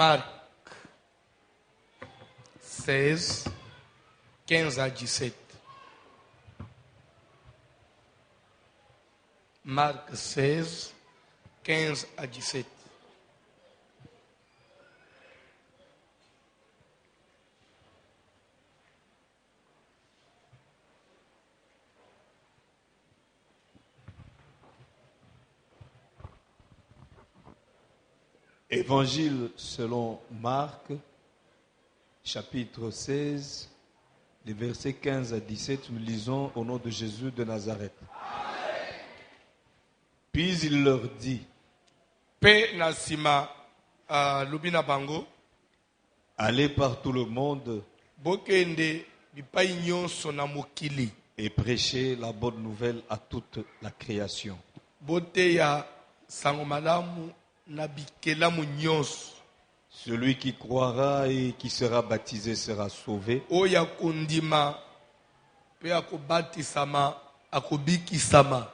Marc 16, 15 à 17. Marc 16, 15 à 17. Évangile selon Marc, chapitre 16, les versets 15 à 17, nous lisons au nom de Jésus de Nazareth. Amen. Puis il leur dit, Pe nasima lubina bango, allez par tout le monde bokende bipai nyonso na mokili, et prêchez la bonne nouvelle à toute la création. boteya sango malamu na bikelamu nyonso. Celui qui croira et qui sera baptisé sera sauvé, Oya kondima pe akobatisama akobikisama,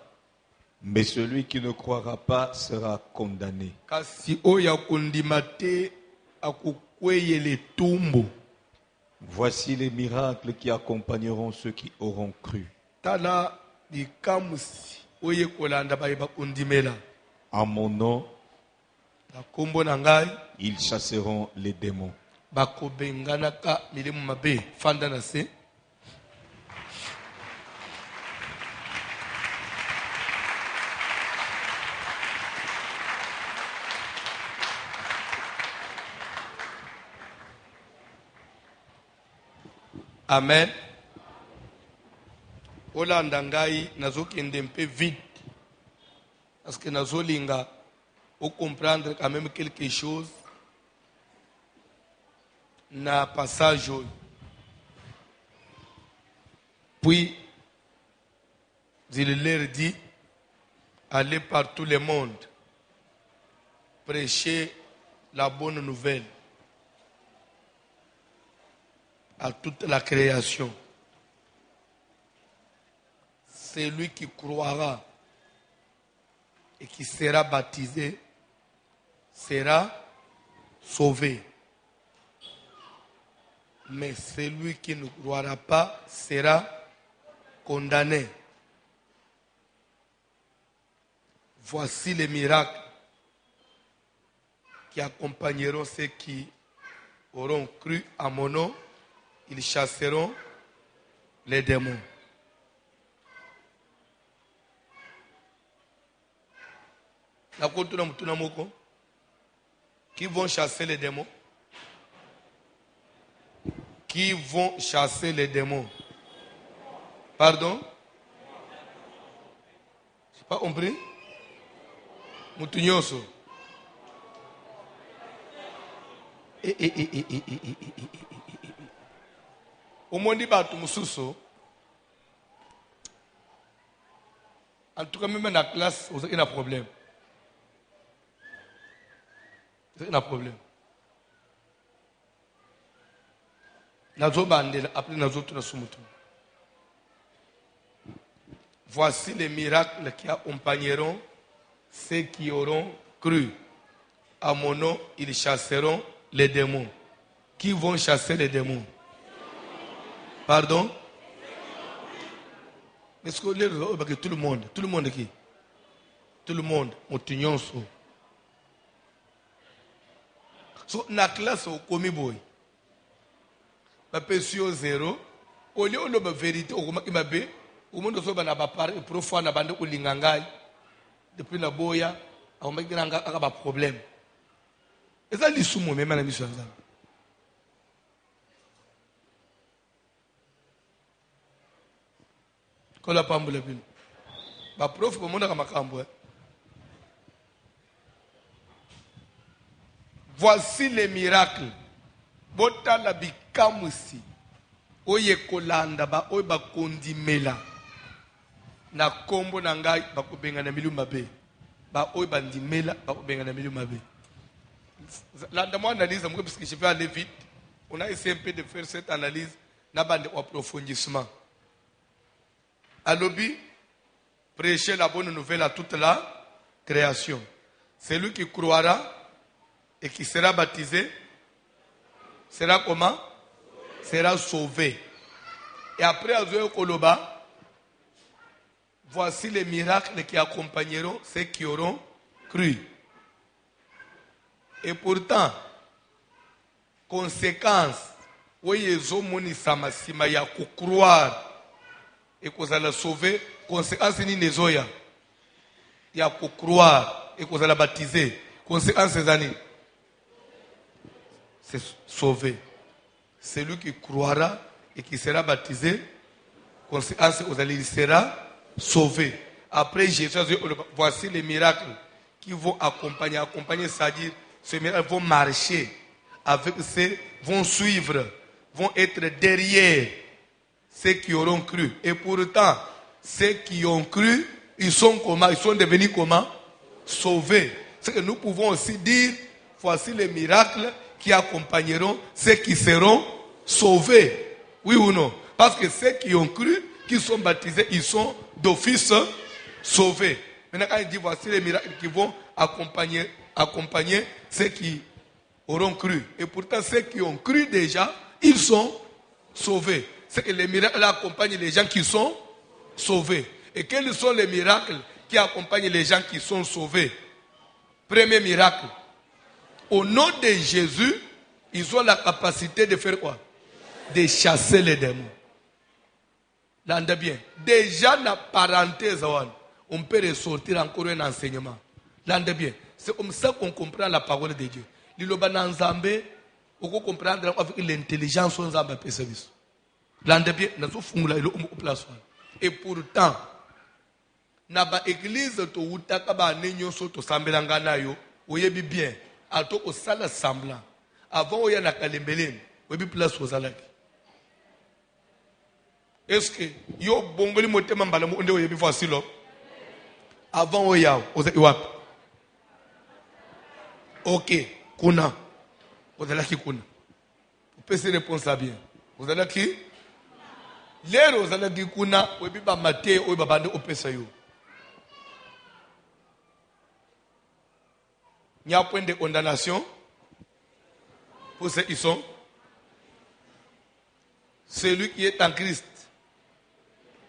mais celui qui ne croira pas sera condamné. kasi oya kondima te akokweyele tumbu. Voici les miracles qui accompagneront ceux qui auront cru. Tala bikamusi oye kolanda baye bakondimela. En mon nom, Na kombo na ngai ils chasseront les démons. bakobenganaka milimo mabe. Fanda na se. Amen. Olanda ngai nazokende mpe vite parce que nazolinga au comprendre quand même quelque chose na passage oyo. Puis il leur dit, allez par tout le monde prêcher la bonne nouvelle à toute la création. Celui qui croira et qui sera baptisé sera sauvé. Mais celui qui ne croira pas sera condamné. Voici les miracles qui accompagneront ceux qui auront cru à mon nom. Ils chasseront les démons. Qui vont chasser les démons? Qui vont chasser les démons? Pardon? Je n'ai pas compris. Mutunyoso. Omondi batu mususu. En tout cas, même dans la classe, vous avez un problème. Vous avez un problème. Voici les miracles qui accompagneront ceux qui auront cru. À mon nom, ils chasseront les démons. Qui vont chasser les démons? Pardon? Est-ce que tout le monde qui? Tout le monde, Moutignonso. So, na classe au komi boy. Ma pesio zéro. Au lieu de la vérité, au moment qui au monde so bana ba par profond na bande ulingangai. Depuis na boya, au moment qui nanga aka problème. Et ça lisumo même na mission ça. Kola pambula bin. Ba prof ko mona kama kambo. Voici les miracles. Bota la bikamusi. Oye kolanda ba oye ba kondimela. Na kombo na ngai ba kubenga na milu mabe. Ba oye ba ndimela ba kubenga na milu mabe. Landa mo analyse parce que je vais aller vite. On a essayé un peu de faire cette analyse na bande approfondissement. Alobi, prêcher la bonne nouvelle à toute la création. Celui qui croira et qui sera baptisé sera comment? Sera sauvé. Et après Azoé Koloba, voici les miracles qui accompagneront ceux qui auront cru. Et pourtant, conséquence, oui, ils ont moni samasima ya croire et qu'on va la sauver. Conséquence ni nezoya, ya croire et qu'on va la baptiser. Conséquence ces années, c'est sauvé. Celui qui croira et qui sera baptisé, conséquence il sera sauvé. Après Jésus, voici les miracles qui vont accompagner, c'est-à-dire ces miracles vont marcher avec ceux, vont suivre, vont être derrière ceux qui auront cru. Et pourtant, ceux qui ont cru, ils sont comment? Ils sont devenus comment? Sauvés. C'est que nous pouvons aussi dire, voici les miracles qui accompagneront ceux qui seront sauvés. Oui ou non? Parce que ceux qui ont cru, qui sont baptisés, ils sont d'office sauvés. Maintenant, quand il dit voici les miracles qui vont accompagner ceux qui auront cru. Et pourtant, ceux qui ont cru déjà, ils sont sauvés. C'est que les miracles accompagnent les gens qui sont sauvés. Et quels sont les miracles qui accompagnent les gens qui sont sauvés? Premier miracle. Au nom de Jésus, ils ont la capacité de faire quoi? De chasser les démons. L'entendez bien. Déjà, dans la parenthèse, on peut ressortir encore un enseignement. L'entendez bien. C'est comme ça qu'on comprend la parole de Dieu. L'Iloba Nzambe, on peut comprendre avec l'intelligence on Nzambe peut service. L'entendez bien. Et pourtant, dans l'église, to utaka ba nenyo so to sambelanga nayo, oyebi bien. Alto au sala semblant. Avant oya na kalembeleni, oyebi place ozalaki. Est-ce que yo bongoli motema mbala mo onde oyebi voici là? Avant oya ozaki wapi? OK, kuna. Ozalaki kuna. Vous pouvez se répondre ça bien. Ozalaki? Lero ozalaki kuna, oyebi ba mate oyebi babande opesa yo. Il n'y a point de condamnation pour ceux qui sont. Celui qui est en Christ,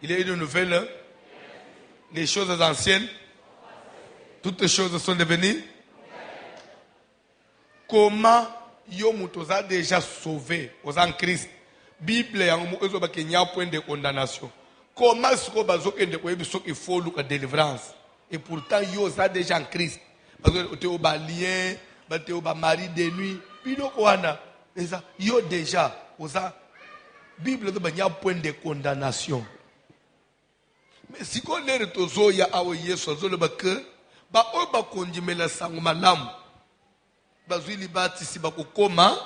il est une nouvelle. Les choses anciennes, toutes les choses sont devenues. Comment Yomutos a déjà sauvé aux en Christ? Bible il n'y a point de condamnation. Comment est-ce qu'il faut la délivrance? Et pourtant, Yos a déjà en Christ. Parce que tu es lien, tu es mari de nuit. Puis yo déjà, Bible il n'y a point de condamnation. Mais si on est retourné ya awo Yesu azole que ba oba kondimela sangu malamu bazwili batisi bakokoma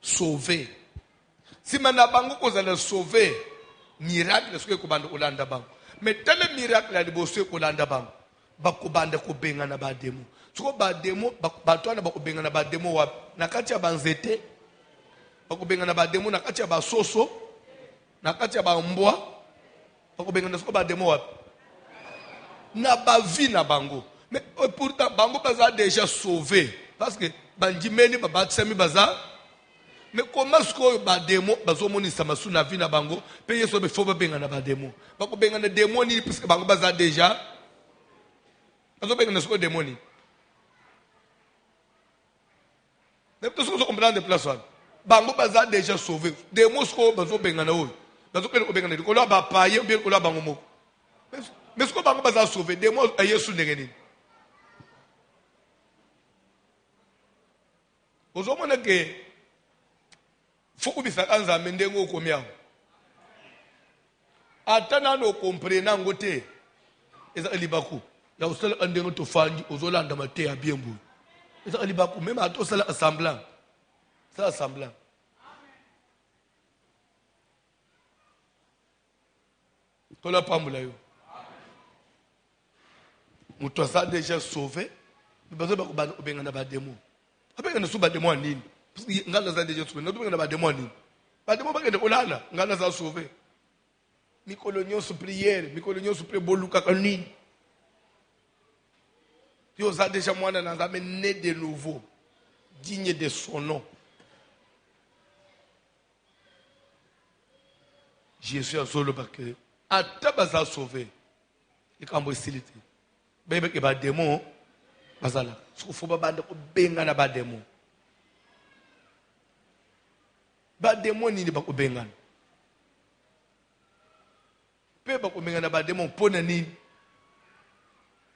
sauver. Si mana bango kozala sauver miracle ce que kobanda olanda bango. Mais tel miracle ali bosse kolanda bango bakobanda kobenga na ba demo. Soko ba demo batwana bakobenga na ba demo wa nakati ya banzete bakobenga na ba demo nakati ya basoso nakati ya ba mbwa bakobenga na soko ba demo wa na ba vie na bango. Mais pourtant bango baza déjà sauvé parce que bandimeli babatsami baza. Mais comment est-ce que ba demo bazomonisa masu na vie na bango pe yeso be foba benga na ba demo bakobenga na demo ni parce que bango baza déjà bazobenga na soko demo ni. Mais tout ce que vous comprenez de place bango baza déjà sauvé des mosco bazo bengana oyo bazo kele obengana ko la ba paye bien ko la bango moko mais ce que bango baza sauvé des mots ayesu ndengeni ozo mona ke foko bisa kanza mendengo ko miao atana no comprendre ngote eza libaku ya usala andengo to fandi ozo landa mate ya biembu. Même à tout ça, assemblant. Ça, assemblant. Tu l'as pas moulé. Tu as déjà sauvé. Tu as déjà démon. Tu as déjà démon en ligne. Tu as déjà sauvé. Tu as déjà démon en ligne. Tu as déjà sauvé. Mikolonio sous prière. Mikolonio sous prière. Boluka en ligne. Tu as déjà né de nouveau. digne de son nom. Jésus a solo parce que ata baza sauvé. Et quand vous silité, bébé qui va démon, bazala. Ce qu'il faut pas bande ko benga na ba démon. Ba démon ni ba ko benga. Pe ba ko benga na ba démon pona ni.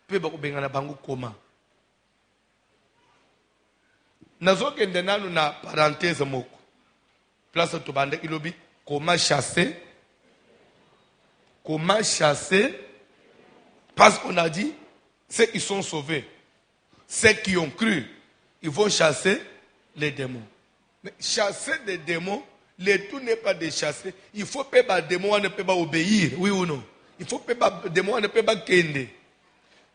Pe ba ko benga na bangu koma. Nazokende nanu na parenthèse moko. Place to bande ilobi comment chasser. Comment chasser? Parce qu'on a dit, ceux qui sont sauvés, ceux qui ont cru, ils vont chasser les démons. Mais chasser des démons, le tout n'est pas de chasser. Il faut que les démons ne peuvent pas obéir, oui ou non? Il faut que les démons ne peuvent pas kende.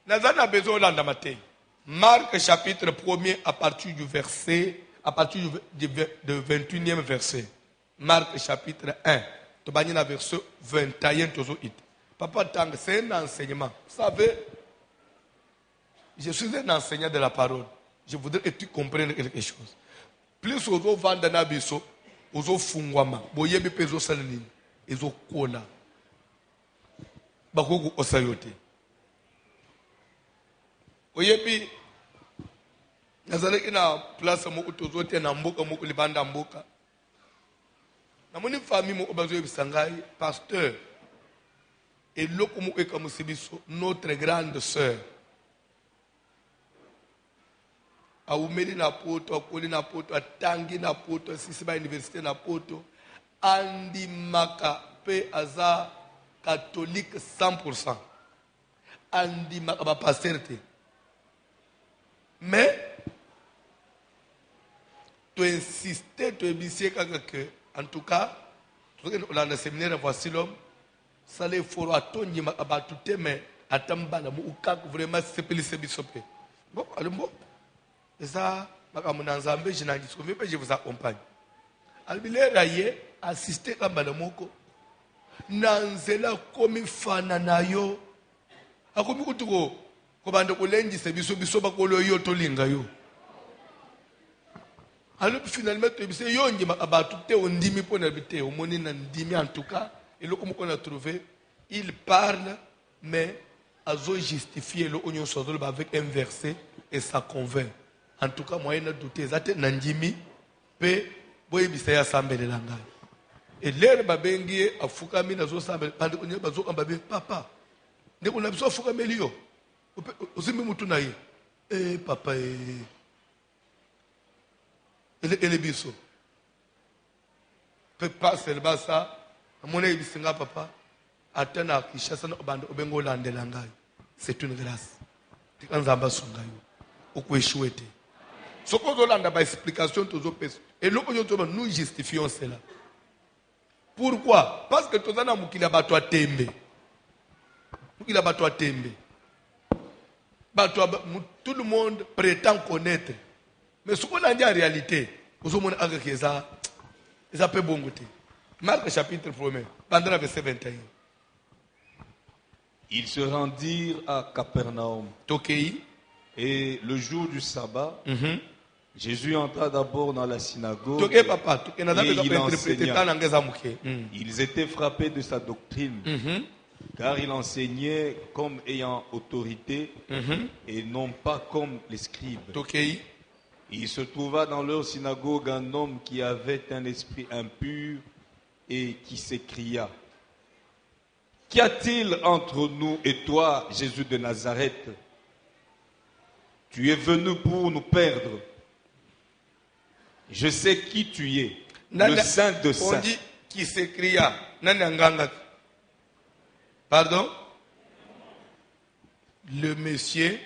Nous avons besoin de matin. Marc chapitre 1er à partir du 21e verset. Marc chapitre 1. Tu vas lire verset 21. Papa Tang, c'est un enseignement. Vous savez, je suis un enseignant de la parole. Je voudrais que tu comprennes quelque chose. Plus aux autres vendent dans biso, aux autres fungwama, boyebi peso salini, ils ont kola. Bakoko osayote. Oyebi, nazaleki na place mo utozote na mboka mo libanda mboka. Na moni famille mo obazo bisangai pasteur et lokomo ekamusibiso notre grande sœur aumeli na poto akoli na poto atangi na poto asisi ba université na poto andimaka pe aza catholique 100% andimaka ba pasteur te mais tu insistais tu ebisier kaka que en tout cas dans le séminaire voici l'homme ça les faut attendre ma tout mais atambala mu ukak vraiment sepelise bisope bon allez bon et ça makamuna nzambe je vous accompagne albilera ye assister kambala moko nanzela komi fana nayo akomi kutuko ko bande kulenjise biso bakolo yo tolinga yo. Alors finalement tu sais yongi makabatu te ondimi pona bite omoni na ndimi en tout cas et le qu'on a trouvé il parle mais azo justifier le onyo sozolo avec un verset et ça convainc. En tout cas moi il n'a douté zate nandimi pe boy bisaya sambele langa et l'air babengi afukami nazo sambele pande konye bazo kambabe papa ndeko na biso afukami liyo ozimi mutu na ye papa ele biso peut pas seulement ça mon bisinga papa atana kishasa na bande obengo landela ngai c'est une grâce tikanzamba songayo okweshuete soko zolanda ba explication tozo pesa et loko nyoto nous justifions cela. Pourquoi? Parce que tozana mukila bato atembe mukila bato atembe bato tout le monde prétend connaître. Mais ce qu'on a dit en réalité, vous avez ça peut bon goûter. Marc chapitre 1er, pendant verset 21. Ils se rendirent à Capernaum. Tokei. Et le jour du sabbat, Jésus entra d'abord dans la synagogue et il enseigna. Ils étaient frappés de sa doctrine, car il enseignait comme ayant autorité et non pas comme les scribes. Tokei. Il se trouva dans leur synagogue un homme qui avait un esprit impur et qui s'écria: Qu'y a-t-il entre nous et toi, Jésus de Nazareth? Tu es venu pour nous perdre. Je sais qui tu es, le Saint de Saints. On dit qui s'écria. Pardon? Le monsieur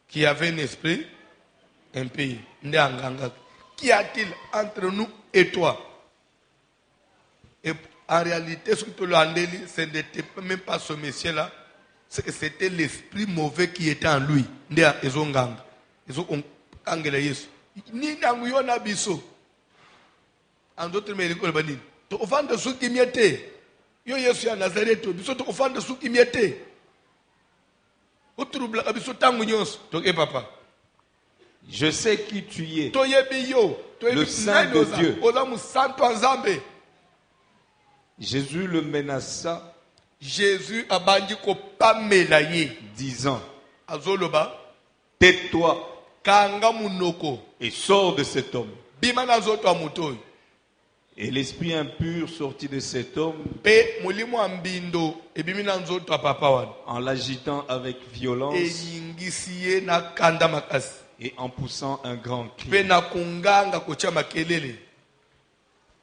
qui avait un esprit impur. Qu'y a-t-il entre nous et toi? Et en réalité, ce que tu l'as dit, ce n'était même pas ce monsieur-là, c'était l'esprit mauvais qui était en lui. En d'autres mots, tu offres ceux qui m'étaient. Yo Yesu ya Nazareth, biso to offre ceux qui m'étaient. Au trouble, biso tangu nyos, to papa. Je sais qui tu es. toyebi yo Le Saint de Dieu. oza mosantu ya Nzambe. Jésus le menaça, Jésus abandi kopamela ye disant, azoloba tais-toi kanga munoko et sors de cet homme. bima na nzoto ya moto oyo. Et l'esprit impur sortit de cet homme Mpe molimo ya mbindo ebimi na nzoto ya papa wana en l'agitant avec violence eyingisi ye na kanda makasi et en poussant un grand mpe cri. na konganga kotia makelele.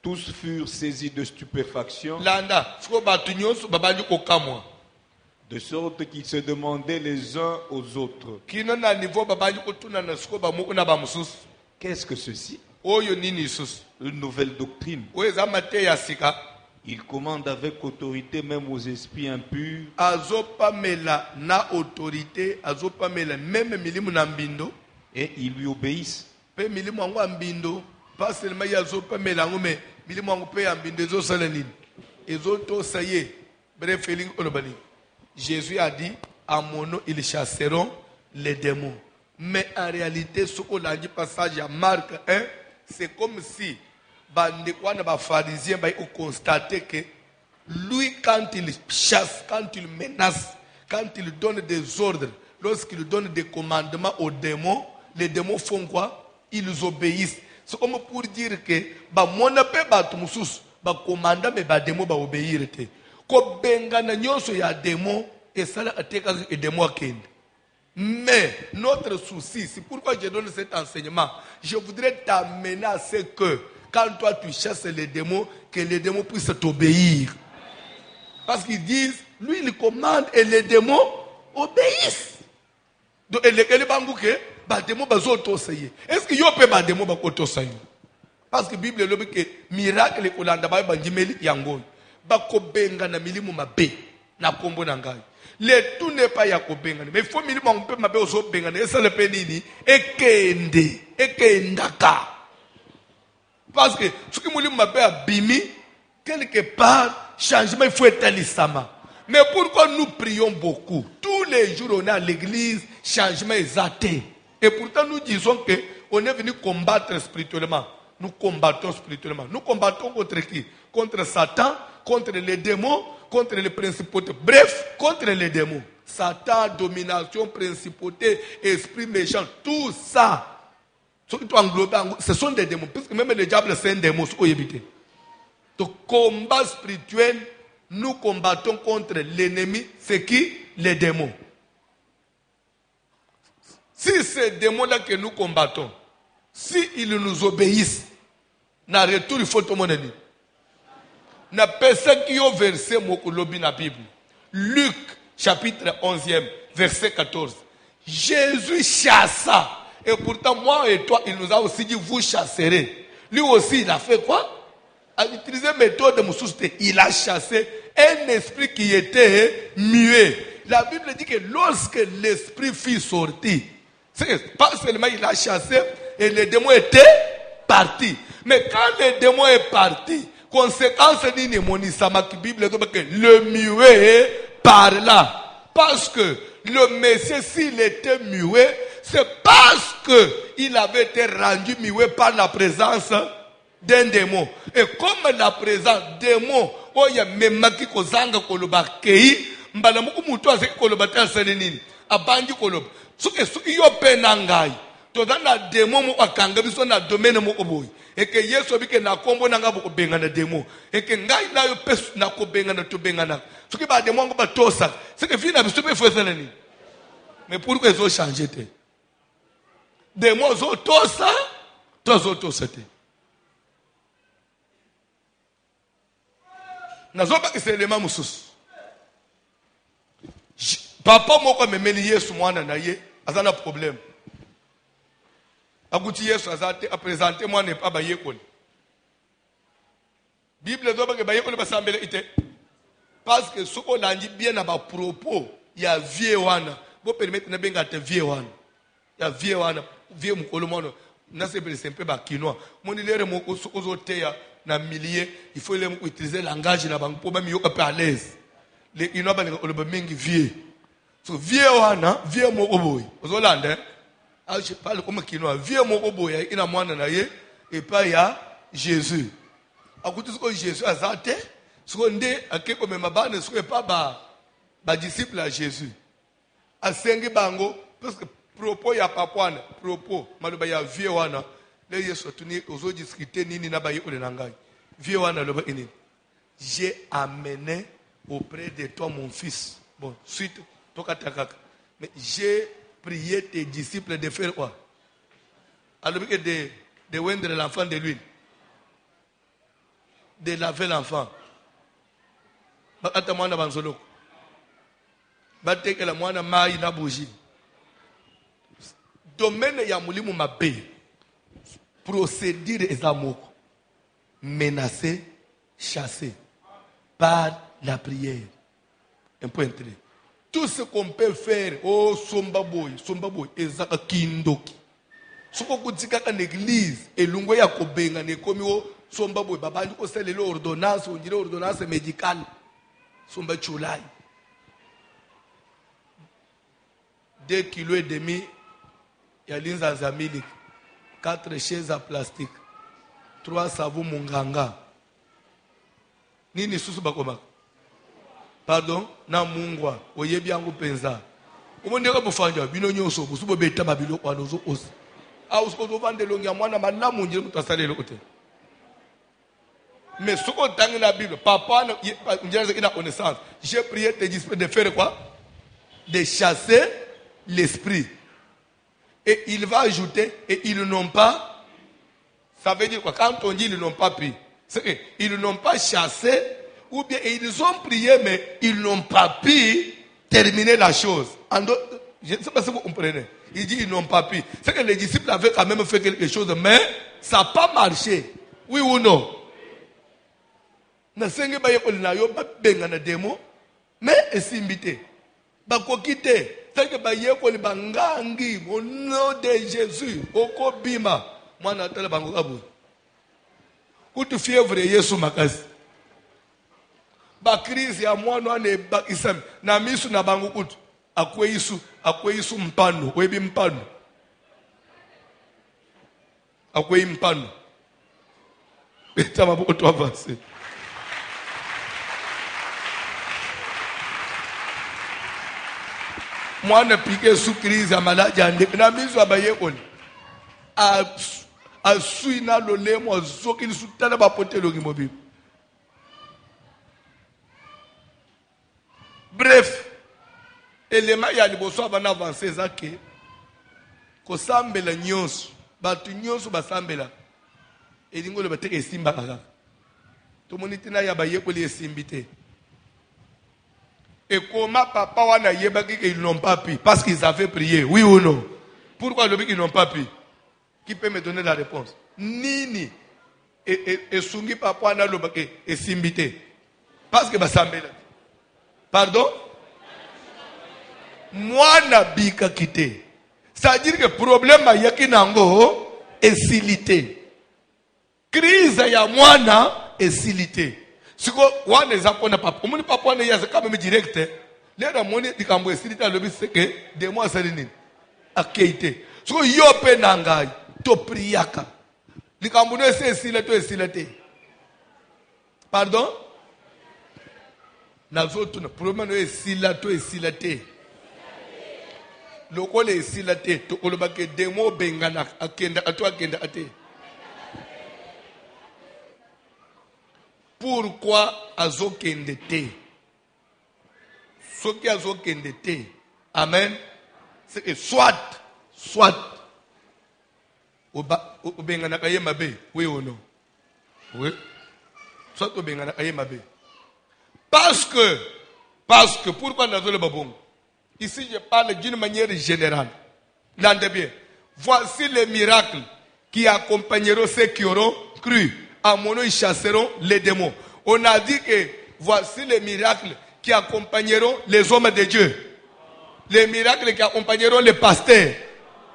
Tous furent saisis de stupéfaction, Landa siko bato nyonso babandi kokamwa de sorte qu'ils se demandaient les uns aux autres, kino na niveau babandi kotunana siko bamoko na bamosusu qu'est-ce que ceci? oyo nini lisusu Une nouvelle doctrine. oyo eza mateya ya sika. Il commande avec autorité même aux esprits impurs Azopamela na autorité, azopamela même milimu na mbindo et ils lui obéissent. pe milimu yango ya mbindo pas seulement ye azopamela yango me milimu yango mpe ya mbindo ezosala nini ezotosa ye. Bref elingi oloba nini Jésus a dit à mon nom ils chasseront les démons, mais en réalité ce qu'on a dit passage à Marc 1 c'est comme si bandeko wana bapharisien bayi constater que lui quand il chasse, quand il menace, quand il donne des ordres, lorsqu'il donne des commandements aux démons, les démons font quoi? Ils obéissent. C'est comme pour dire que ba mona pe bato mususu ba commanda me ba démon ba obéir te. Ko bengana nyonso ya démon et ça ateka et démon akende. Mais notre souci, c'est pourquoi je donne cet enseignement. Je voudrais t'amener à ce que quand toi tu chasses les démons, que les démons puissent t'obéir. Parce qu'ils disent, lui il commande et les démons obéissent. Donc, les démons bazotosaye. Est-ce que yo pe ba démon bakotosaye? Parce que la Bible dit que miracle kolanda ba bandimeli yango. Bako benga na milimu mabe na kombo na ngai. Le tout n'est pas yakobengana. Mais il faut minimum un peu mabe oso bengana. Et ça le penini. Ekendaka. Parce que ce qui m'a mabe a bimi, quelque part, changement, il faut être l'isama. Mais pourquoi nous prions beaucoup? Tous les jours, on est à l'église, changement est athée. Et pourtant, nous disons que on est venu combattre spirituellement. Nous combattons spirituellement. Nous combattons contre qui? Contre Satan, contre les démons, contre les principautés. Bref, contre les démons. Satan, domination, principauté, esprit méchant, tout ça. Ce sont des démons. Puisque même le diable, c'est un démon. Donc, combat spirituel, nous combattons contre l'ennemi. C'est qui? Les démons. Si ces démons-là que nous combattons, si ils nous obéissent, na retour, il faut tout le monde dire. Na personne qui a versé Mokolobi na Bible. Luc, chapitre 11e, verset 14. Jésus chassa. Et pourtant, moi et toi, il nous a aussi dit, vous chasserez. Lui aussi, il a fait quoi? Il a utilisé une méthode de Moussouste. Il a chassé un esprit qui était muet. La Bible dit que lorsque l'esprit fut sorti, pas seulement il a chassé et les démons étaient partis. Mais quand le démon est parti, conséquence d'une monisama qui Bible dit que le muet parla. Parce que le Messie, s'il était muet, c'est parce qu'il avait été rendu muet par la présence d'un démon. Et comme la présence démon, oh ya memaki kozanga koloba kei, mbala muku mutu azeki koloba ta selenini, abandi koloba. Suke yo penangai. Toda na démon mo akanga biso na domaine mo oboyi. Et que Yesu bike na kombo nanga boko benga na démon. Et que ngai na yo pesu na ko benga na to benga na. Suke ba démon ngo ba tosa. C'est que fina biso pe foseleni. Mais pourquoi ils ont changé te? Démon zo tosa, tozo tosa te. Nazoba ki selema mususu. Papa moko memeli Yesu mwana na ye, azana problème. Aguti Yesu azate a présenter mwana pa ba yekoni. Bible zoba ke ba yekoni basambela ite. Parce que soko langi bien na ba propos ya vie wana. Bo permettre na benga te vie wana. Ya vie wana, vie mukolo mono. Na se pele sempe ba kinoa. Moni lere moko soko zoteya na millier, il faut les utiliser le langage na bango pour même yoka pe à l'aise. Les inoa ba le mingi vie. So vie wana, vie moko boy. Ozolanda. Ah, je parle comme Kinois. Vieux mon boya, il a moins d'anaye, et pas ya Jésus. À côté de ce que Jésus a zate, ce qu'on dit, à quelque comme ma banne, ce que pas ba disciple à Jésus. À Sengi Bango, parce que propos ya papouane, propos, maluba ya vieux wana, là il est tenu aux autres discuter, nini na baye ou le nangai. Vieux wana le ini. J'ai amené auprès de toi mon fils. Bon, suite, toka takaka. Mais j'ai prié tes disciples de faire quoi? Alors que de vendre l'enfant de l'huile. De laver l'enfant. Bakata mwana banzoloko. Bateke la mwana mai na bougie. Domaine ya mulimu mabe. Procédure ezamoko. Menacé, chassé. Par la prière. Un point très. Tout ce qu'on peut faire, oh sombaboy, ezaka kindoki. Soko kutika ka l'église, elungo ya kobenga ne komi o sombaboy, babandi ko sele ordonnance, on dirait ordonnance médicale. Somba chulai. 2,5 kg ya linza za milk, 4 chaises à plastique, 3 savons munganga. Nini susu bakoma? Pardon, na mungwa, oyebi yangu penza. Umondeka bufanja, bino nyoso, busubo beta babilo kwa nozo osi. A usko vande longi ya mwana malamu njire mutasale lokote. Mais ce qu'on t'a dans la Bible, papa, il a connaissance. J'ai prié tes disciples de faire quoi? De chasser l'esprit. Et il va ajouter, et ils n'ont pas. Ça veut dire quoi? Quand on dit ils n'ont pas pris, c'est qu'ils n'ont pas chassé, ou bien ils ont prié, mais ils n'ont pas pu terminer la chose. Je ne sais pas si vous comprenez. Il dit ils n'ont pas pu. C'est que les disciples avaient quand même fait quelque chose, mais ça n'a pas marché. Oui ou non? Na senge ba yeko na yo ba benga na demo mais esimbité ba kokite senge ba yeko li bangangi au nom de Jésus oko bima mwana tala bango kabu kutu fièvre Yesu makasi ba crise ya mwana ne ba isam na misu na bango kutu akwe Yesu mpano webi mpano akwe mpano etama boko to avancer. Mwana piqué sous crise à malade ande na miso abaye koni a suina lolé mo zoki sutana ba potelo ngimobi. Bref, élément ya liboso abana avancer zake ko sambela nyonso batu nyonso basambela elingo le bateke simba kaka to monitina ya baye ko li esimbité. Et comment papa wana yebaki qu'ils n'ont pas pu? Parce qu'ils avaient prié, oui ou non? Pourquoi le qu'ils n'ont pas pu? Qui peut me donner la réponse? Nini et sungi papa wana le baki et simbité. Parce que basambela. Pardon? Mwana bika kite. Ça veut dire que le problème yaki nango est silité. Crise ya mwana est silité. Si on est zapona papa, on ne peut pas y aller quand même direct. Les ramoni di kambo esirita lobi seke de moi salini akeite. Si on yope nangai to priaka. Di kambo ne se esilate. Pardon? Nazoto na problème no esilate. Loko le esilate to olobake demo bengana akenda ate. Pourquoi azokende te? Ce qui azokende te. Amen. C'est que soit obengana kaye mabe, oui ou non? Oui. Soit obengana kaye mabe. Parce que pourquoi nazo le babong? Ici je parle d'une manière générale. L'entendez bien. Voici les miracles qui accompagneront ceux qui auront cru. À mon nom, ils chasseront les démons. On a dit que voici les miracles qui accompagneront les hommes de Dieu. Les miracles qui accompagneront les pasteurs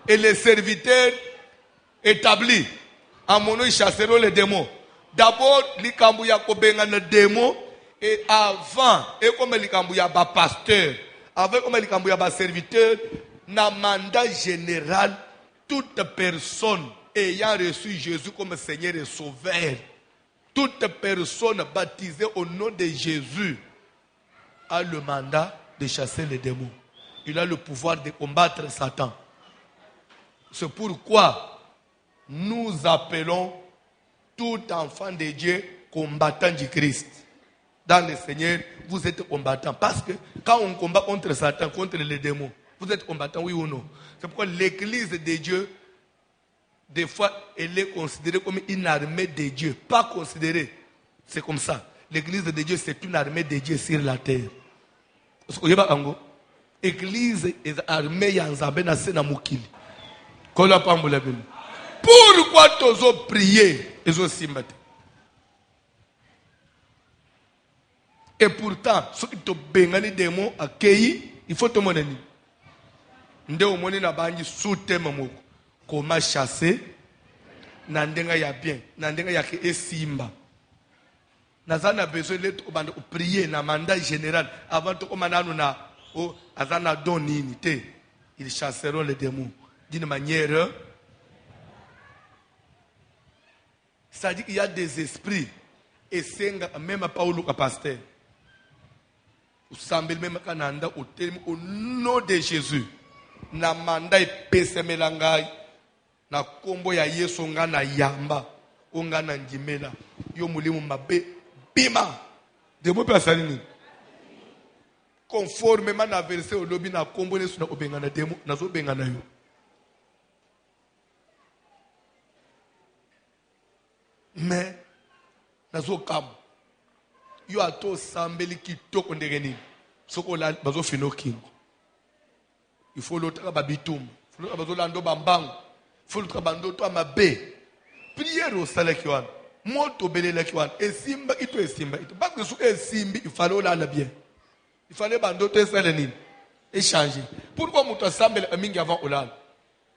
et les serviteurs établis. À mon nom, ils chasseront les démons. D'abord, les kambouya kobenga les démons et avant, et comme les kambouya pasteur, avec comme les kambouya serviteur, na mandat général toute personne ayant reçu Jésus comme Seigneur et Sauveur, toute personne baptisée au nom de Jésus a le mandat de chasser les démons. Il a le pouvoir de combattre Satan. C'est pourquoi nous appelons tout enfant de Dieu combattant du Christ. Dans le Seigneur, vous êtes combattant. Parce que quand on combat contre Satan, contre les démons, vous êtes combattant, oui ou non? C'est pourquoi l'église de Dieu, des fois, elle est considérée comme une armée de Dieu. Pas considérée. C'est comme ça. L'église de Dieu, c'est une armée de Dieu sur la terre. L'église est armée Yanzabé na sena mukili. Pourquoi tu os prié et simbate? Et pourtant, ceux qui te bengani démons accueillis, il faut te montrer. Nde omoni na bangi soute mamoko. Comment chasser? Nandenga ya bien, nandenga ya ke esimba. Nazana besoin de prier na mandat général avant de commander na o azana don unité. Ils chasseront les démons d'une manière. C'est-à-dire qu'il y a des esprits et c'est même pas au pasteur. Au semble même kananda au terme au nom de Jésus. Na mandat pese melangai na kombo ya Yesu nga na yamba onga na njimela yo mulimu mabe bima de mo pesa nini conformément na verset au lobby na kombo ne suna obenga na demo na zo benga na yo mais na zo kam yo ato sambeli kitoko ndenge nini soko la bazo fino kingo il faut l'autre babitum il faut bazo lando bambango il faut l'autre bando to mabe prière au salaki wana moto belela ki wana esimba ito esimba ito parce que sou esimbi il fallait la bien il fallait bando to esale nini échanger pourquoi moto asambela mingi avant olala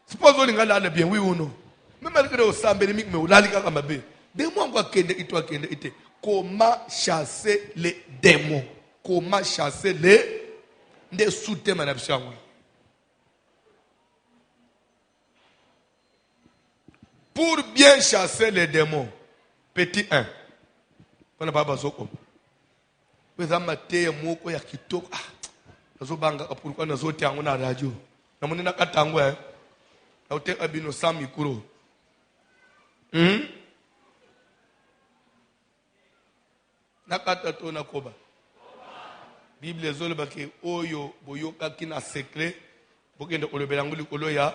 suppose olinga la bien oui ou non même malgré osambela mingi mais olali kaka mabe de moi ngwa kende ito akende ite comment chasser les démons comment chasser les nde soute manabisha ngwa. Pour bien chasser les démons, petit 1. On n'a pas besoin de ça. Vous avez un mot qui est kitoko. Pourquoi nous avons un radio? Nous avons un katango. Nous avons un sans micro. Nakata na koba. Bible zolo baki oyo boyoka kina secret. Bokende olobelanguli kolo ya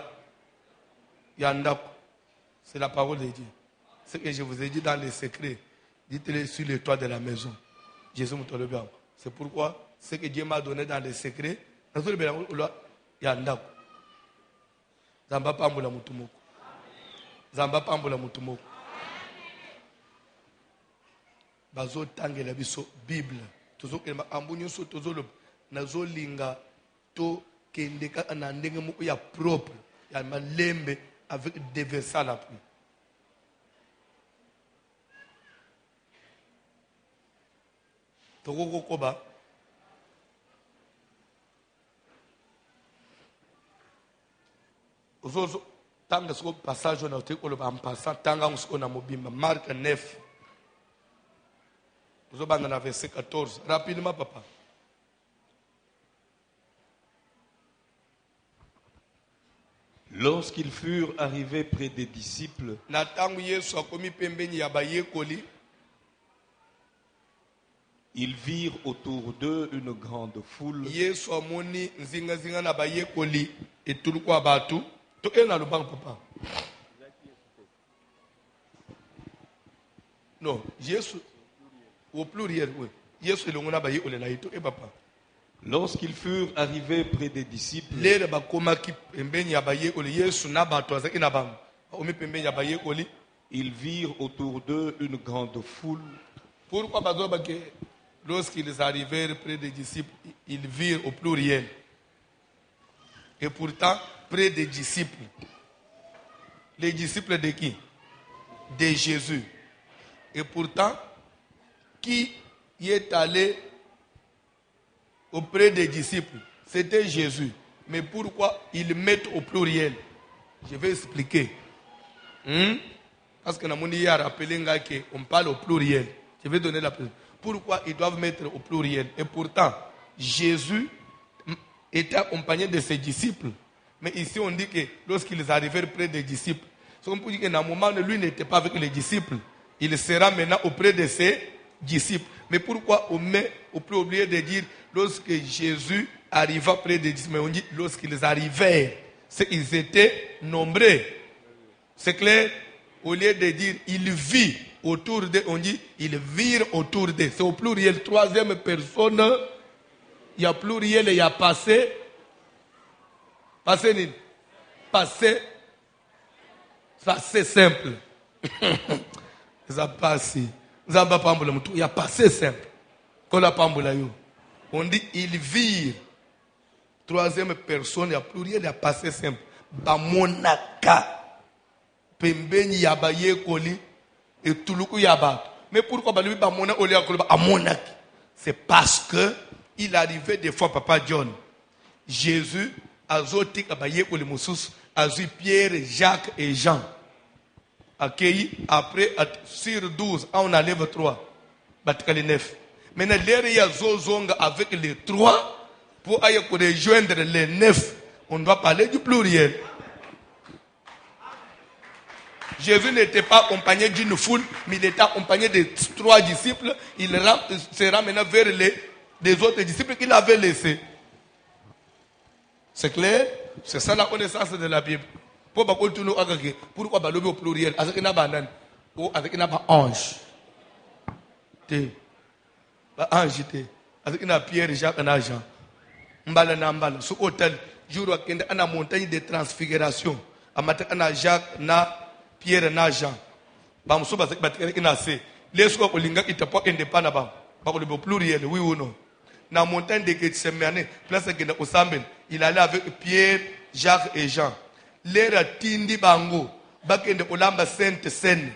ndako. C'est la parole de Dieu. Ce que je vous ai dit dans les secrets, dites-le sur le toit de la maison. Jésus m'a dit bien. C'est pourquoi ce que Dieu m'a donné dans les secrets, Zamba pambola mutumoko. Zamba pambola mutumoko. Bazo tangela biso Bible. Tozo kelma ambunyo so tozo lo nazo linga to kendeka na ndenge moko ya propre ya malembe avec des versets à l'appui. Toko koba. Ozo tanga soko passage na teko lo en passant tanga soko na mobimba Marc 9. Ozo banga na verset 14. Rapidement papa. Lorsqu'ils furent arrivés près des disciples, ils virent autour d'eux une grande foule. Non, Jésus, au pluriel, oui. Jésus, papa. Lorsqu'ils furent arrivés près des disciples, ils virent autour d'eux une grande foule. Pourquoi lorsqu'ils arrivèrent près des disciples, ils virent au pluriel? Et pourtant, près des disciples. Les disciples de qui? De Jésus. Et pourtant, qui y est allé auprès des disciples? C'était Jésus. Mais pourquoi ils mettent au pluriel? Je vais expliquer. Parce que Namouni a rappelé qu'on parle au pluriel. Je vais donner la preuve. Pourquoi ils doivent mettre au pluriel? Et pourtant, Jésus était accompagné de ses disciples. Mais ici, on dit que lorsqu'ils arrivèrent près des disciples, c'est comme pour dire que dans un moment, lui n'était pas avec les disciples. Il sera maintenant auprès de ses disciples. Mais pourquoi on met au plus oublié de dire lorsque Jésus arriva près des disciples? Mais on dit lorsqu'ils arrivèrent. Ils étaient nombreux. C'est clair? Au lieu de dire il vit autour d'eux, on dit ils virent autour d'eux. C'est au pluriel. Troisième personne. Il y a pluriel et il y a passé. Passé, passé. Ça c'est simple. Ça passe. Il y a passé simple. On dit ils virent. Troisième personne, il y a pluriel, il y a passé simple. Bamonaka. Pembeni yabaye koli. Et tuluku yaba. Mais pourquoi bamona oli akoli amonaki? C'est parce que il arrivait des fois, Papa John. Jésus a zoti abaye koli moussous. A vu Pierre, Jacques et Jean. Accueilli après sur 12, on enlève 3. Batikali 9. Maintenant, l'air y a zozonga avec les 3. Pour aller rejoindre les 9, on doit parler du pluriel. Jésus n'était pas accompagné d'une foule, mais il était accompagné de 3 disciples. Il sera maintenant vers les autres disciples qu'il avait laissés. C'est clair? C'est ça la connaissance de la Bible. Pourquoi parler au pluriel? Avec une banane ou avec une ange. Ange, avec une pierre, Jacques, un agent. Mbala na mbala su hôtel jour wakende ana montagne de transfiguration amata ana Jacques na Pierre na Jean ba muso ba ina se les ko linga itapo indepana ba ko le pluriel oui ou non na montagne de Gethsemane place que au Sambel il allait avec Pierre, Jacques et Jean l'era tindi bango bakende olamba sainte scène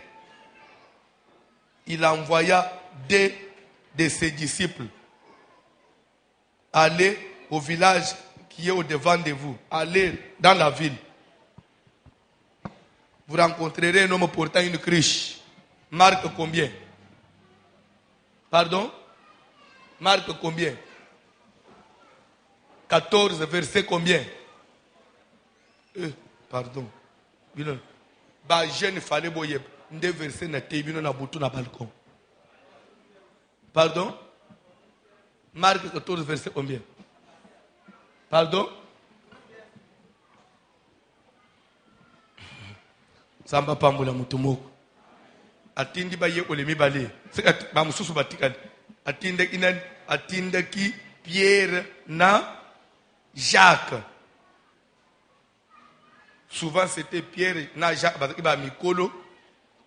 il envoya deux de ses disciples aller au village qui est au-devant de vous. Allez dans la ville. Vous rencontrerez un homme portant une cruche. Marc combien? Pardon? Marc combien? 14, verset combien? Pardon. Ba jeune fallait boyer. Nde verset na tebino na butu na balcon. Pardon? Marc 14, verset combien? Pardon? Samba pambula mutumoko. Atindi ba ye olemi bale. Ba mususu batikali. Atinde inan atinde ki Pierre na Jacques. Souvent c'était Pierre na Jacques ba mikolo.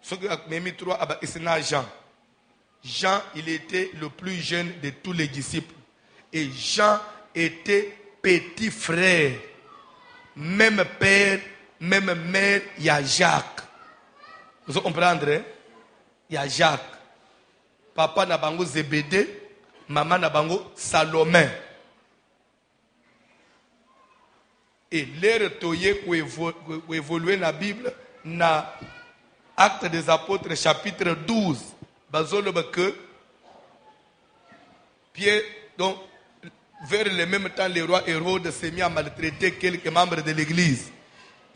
Ceux qui ont mis 3 aba isna Jean. Jean, il était le plus jeune de tous les disciples. Et Jean était petit frère, même père, même mère, il y a Jacques. Vous comprenez? Il y a Jacques. Papa n'a pas Zébédée, maman n'a pas Salomé. Et l'ère toye pour évoluer dans la Bible, dans Actes des Apôtres, chapitre 12, que Pierre, donc, vers le même temps, le roi Hérode s'est mis à maltraiter quelques membres de l'église.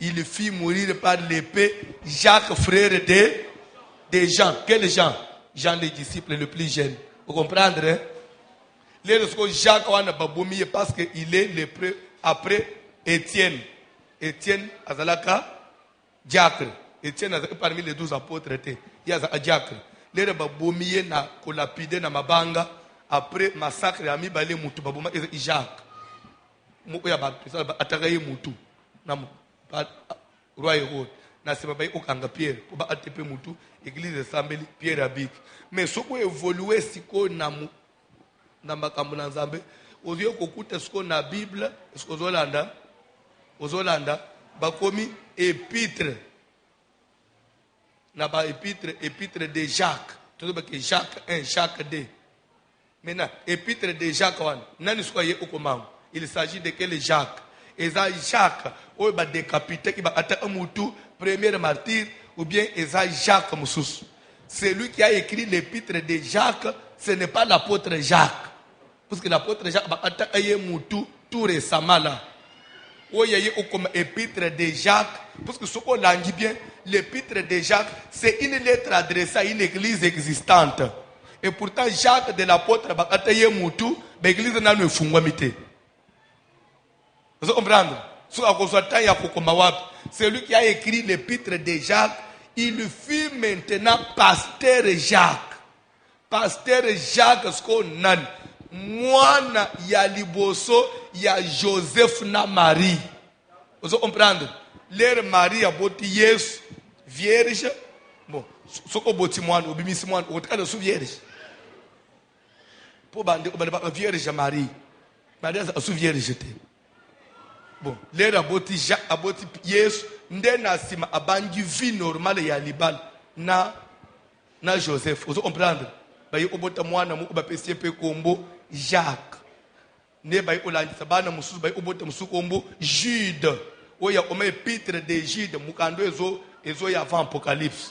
Il fit mourir par l'épée Jacques, frère de Jean. Quel Jean? Jean, le disciple le plus jeune. Vous comprenez? Jacques a baboumi parce qu'il est le preux après Étienne. Étienne Azalaka, Jacques. Étienne est parmi les 12 apôtres. Il y a Jacques. Les baboumi na kolapide na mabanga. Après massacre ami balé mutu babuma Jacques moko ya ba atakaye mutu na roi Hérode na sema bay okanga Pierre ko ba atepe mutu église de Sambeli Pierre abik mais soko évoluer siko na makambo na Nzambe oziyo kokuta siko na Bible siko ozolanda bakomi épître na ba épître de Jacques tout ba que Jacques 1 Jacques 2. Maintenant, épître de Jacques, il s'agit de quel Jacques? eza Jacques oyo ba décapité qui ba ata mutu premier martyr ou bien eza Jacques mususu. Celui qui a écrit l'épître de Jacques, ce n'est pas l'apôtre Jacques. Parce que l'apôtre Jacques ba ata aye mutu tout récemment là. Oye comme épître de Jacques, parce que ce qu'on dit bien, l'épître de Jacques, c'est une lettre adressée à une église existante. Et pourtant, Jacques de l'apôtre, l'église n'a pas fungwamité. Vous comprenez? C'est lui qui a écrit l'épître de Jacques. Il fut maintenant pasteur Jacques. Pasteur Jacques, ce qu'on a. Moine ya liboso ya Joseph na Marie. Vous comprenez? L'air Marie a boti Yesu vierge. Bon, soko boti moine obimisi moine otkana su vierge. Po bande obale vierge Marie. Marie su vierge te. Bon, l'air a boti Jacques a boti Yesu ndena sima abangi vie normale ya libal na Joseph. Vous comprenez? Bayi obota mwana mu obapesi pe kombo Jacques. Ne bayi olandisa bana mususu bayi obota mususu kombo Jude. Oya ome épître de Jude mukando ezo ya avant apocalypse.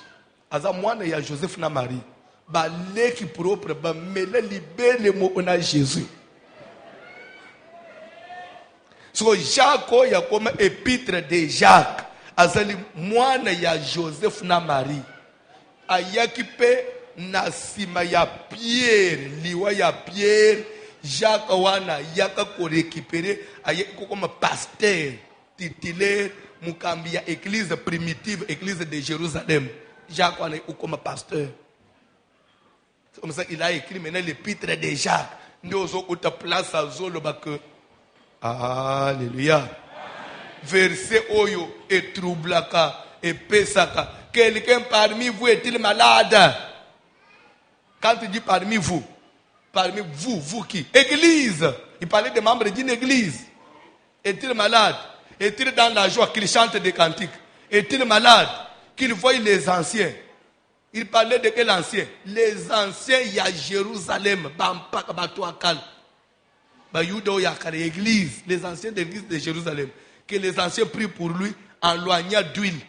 Aza mwana ya Joseph na Marie. Ba leki propre ba mele libele mo ona Jésus. So Jacques oya comme épître de Jacques. Azali mwana ya Joseph na Marie. Ayaki pe na sima ya Pierre, liwa ya Pierre, Jacques wana yaka ko récupérer ayeko comme pasteur titulaire mukambi ya église primitive, église de Jérusalem. Jacques wana comme pasteur. C'est comme ça qu'il a écrit maintenant l'épître de Jacques. Ndozo uta place à zolo bake. Alléluia. Verset oyo et troublaka et pesaka. Quelqu'un parmi vous est-il malade? Quand il dit parmi vous qui? Église. Il parlait des membres d'une église. Est-il malade? Est-il dans la joie qu'il chante des cantiques? Est-il malade? Qu'il voit les anciens. Il parlait de quel ancien? Les anciens, il y a Jérusalem. Église. Les anciens de l'église de Jérusalem. Que les anciens prient pour lui en loignant d'huile.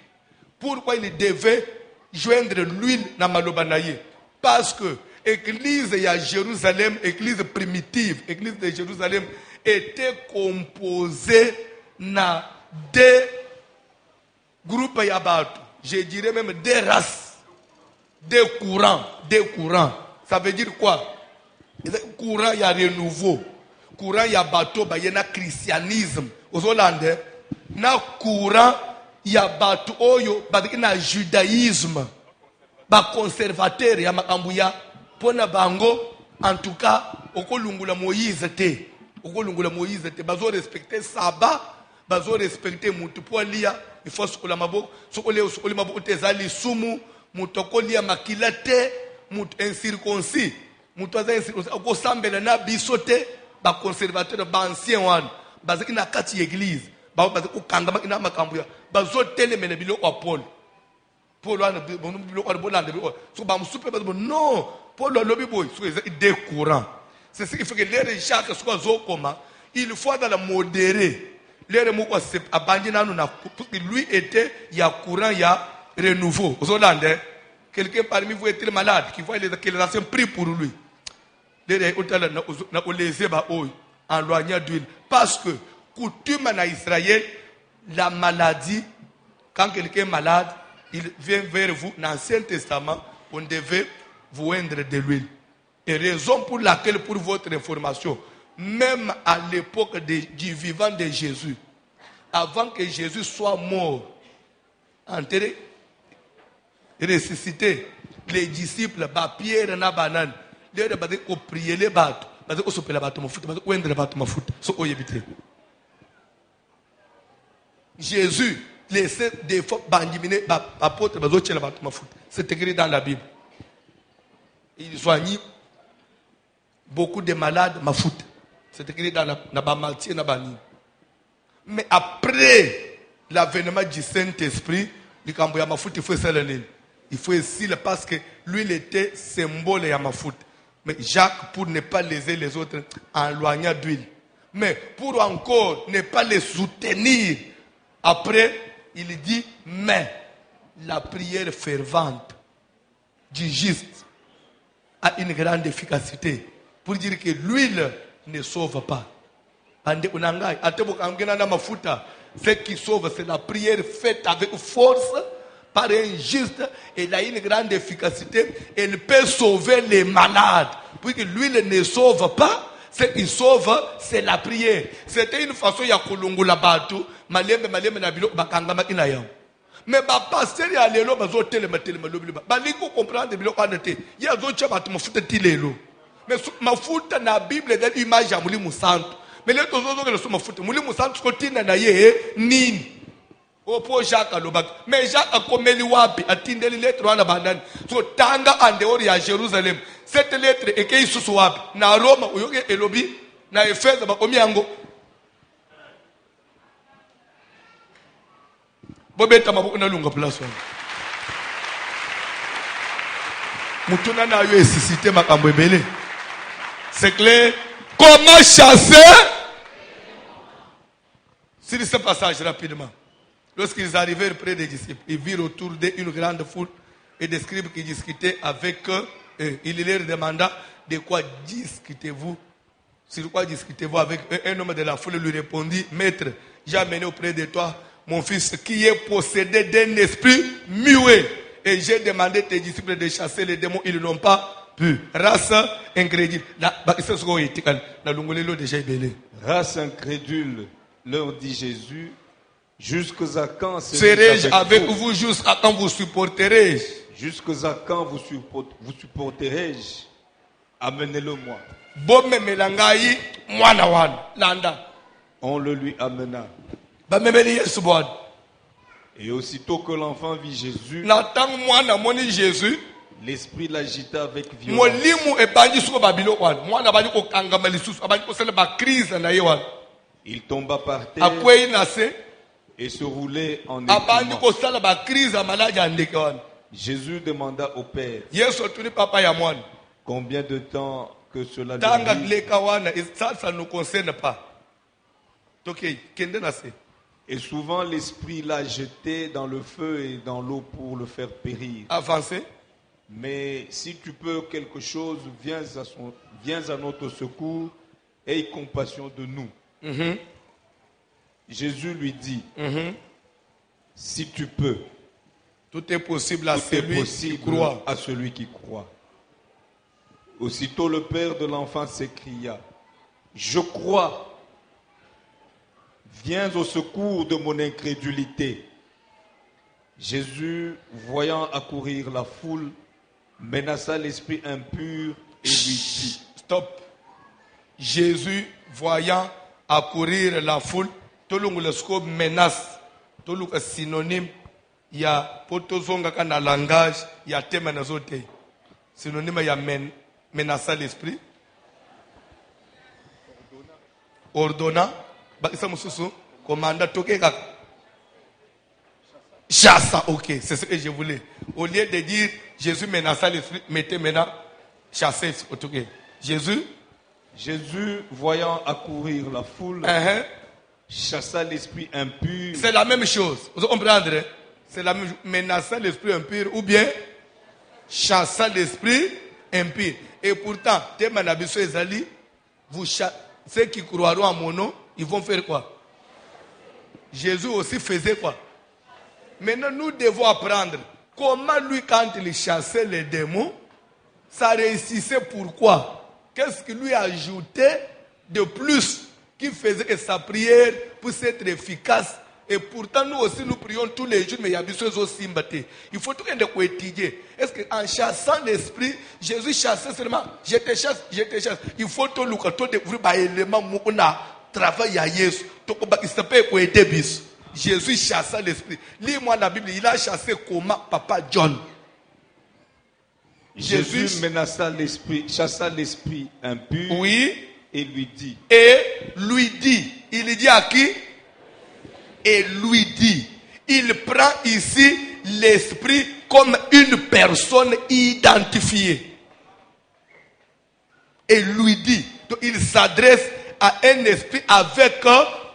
Pourquoi il devait joindre l'huile dans Malobanaye? Parce que l'église à Jérusalem, église primitive, église de Jérusalem, était composée de deux groupes yabato. Je dirais même deux races, deux courants. Ça veut dire quoi? Courant ya renouveau, courant yabato, il y a christianisme. Aux Hollandais, na courant yabato oyo, il y a judaïsme. Ba conservateur ya makambuya pona bango en tout cas okolungula Moïse te bazo respecter Saba, bazo respecter mutu po lia il faut sokola maboko sokole maboko tezali sumu mutu kolia makila te mutu incirconcis mutu aza incirconcis okosambela na bisote ba conservateur ba ancien wan bazaki na kati église ba bazaki okanga makina makambuya bazo telemena biloko Paul. Paul non, Paul des courants. C'est ce qui fait que les Jacques soit zokoma, il faut dans la modérer. Les lui était il y a courant, il y a renouveau. Aux Hollandais, quelqu'un parmi vous est malade, qui voit les anciens prient pour lui. Les en loignant d'huile. Parce que coutume en Israël, la maladie, quand quelqu'un est malade, il vient vers vous, dans l'Ancien Testament, on devait vous oindre de l'huile. Et raison pour laquelle, pour votre information, même à l'époque du vivant de Jésus, avant que Jésus soit mort, enterré, ressuscité, les disciples, Pierre et Banane, ils ont prié les bateaux, ils ont soupé les bateaux, ils ont oindre les bateaux, Jésus, laissez des fois bandiminer apôtre c'est écrit dans la Bible. Il soigne beaucoup de malades mafout. C'est écrit dans la Matthieu na bani. Mais après l'avènement du Saint-Esprit, il faut essayer parce que lui il était symbole à mafout. Mais Jacques, pour ne pas léser les autres, en loignant d'huile. Mais pour encore ne pas les soutenir, après, il dit, mais la prière fervente du juste a une grande efficacité. Pour dire que l'huile ne sauve pas. Ce qui sauve, c'est la prière faite avec force par un juste. Elle a une grande efficacité. Elle peut sauver les malades. Puisque l'huile ne sauve pas. Ce qui sauve, c'est la prière. C'était une façon ya kulungula batu. Malembe na bilo bakanga makina yao. Mais pasteur ya lelo bazo telema lobi ba. Baliko comprendre bilo kwa nete. Ya zo cha batu mafuta tilelo. Mais mafuta na Bible dans l'image ya mulimu santo. Mais les autres que le sont mafuta. Mulimu santo kotina na ye nini. Opo Jacques alobak. Mais Jacques a komeli wapi atindeli lettre wana bandani. So tanga andeori ya Jérusalem. Cette lettre est qu'il sous wapi. Na Roma uyoge elobi na Efeze ba omiango. Bobeta mabuku na lunga place wana. Mutuna na yo esisite makambo ebele. C'est clair. Comment chasser? Sur ce passage rapidement. Lorsqu'ils arrivèrent près des disciples, ils virent autour d'eux une grande foule et des scribes qui discutaient avec eux. Il leur demanda de quoi discutez-vous? Sur quoi discutez-vous avec eux? Un homme de la foule lui répondit, Maître, j'ai amené auprès de toi mon fils qui est possédé d'un esprit muet. Et j'ai demandé tes disciples de chasser les démons, ils n'ont pas pu. Race incrédule. Race incrédule, leur dit Jésus, jusqu'à quand serai-je avec vous jusqu'à quand vous supporterai-je? Jusqu'à quand vous supporterai-je? Amenez-le-moi. On le lui amena. Et aussitôt que l'enfant vit Jésus, l'esprit l'agita avec violence. Il tomba par terre et se roulait en écumant. Jésus demanda au Père, combien de temps que cela dure? Ça ne nous concerne pas. Et souvent l'esprit l'a jeté dans le feu et dans l'eau pour le faire périr. Avancez. Mais si tu peux quelque chose, viens à notre secours et aie compassion de nous. Jésus lui dit, si tu peux, tout est possible à celui qui croit. Aussitôt le père de l'enfant s'écria, je crois, viens au secours de mon incrédulité. Jésus, voyant accourir la foule, menaça l'esprit impur et lui dit, stop. Jésus, voyant accourir la foule, tout le scope menace, tout le synonyme, il y a potozonga kana langage, il y a thème na zote. Synonyme il y a menacer l'esprit. Ordonna, ba isa mususu, commanda toke kaka. Chassa, ok, c'est ce que je voulais. Au lieu de dire Jésus menaça l'esprit, mettez maintenant chasser au toke. Jésus, voyant accourir la foule, chassa l'esprit impur. C'est la même chose. Vous comprenez? C'est la même chose. Menacer l'esprit impur ou bien chasser l'esprit impur. Et pourtant, ceux qui croiront à mon nom, ils vont faire quoi? Jésus aussi faisait quoi? Maintenant, nous devons apprendre comment lui, quand il chassait les démons, ça réussissait pourquoi? Qu'est-ce qu'il lui ajoutait de plus qui faisait que sa prière puisse être efficace? Et pourtant, nous aussi, nous prions tous les jours, mais il y a des choses aussi imbatées. Il faut tout étudier. Est-ce qu'en chassant l'esprit, Jésus chassait seulement, je te chasse. Il faut tout le temps découvrir l'élément où on a travaillé à Jésus. Il s'appelle Jésus chassa l'esprit. Lis-moi la Bible, il a chassé comment Papa John? Jésus menaça l'esprit, chassa l'esprit impur. Oui. Et lui dit. Il dit à qui? Et lui dit. Il prend ici l'esprit comme une personne identifiée. Et lui dit. Donc il s'adresse à un esprit avec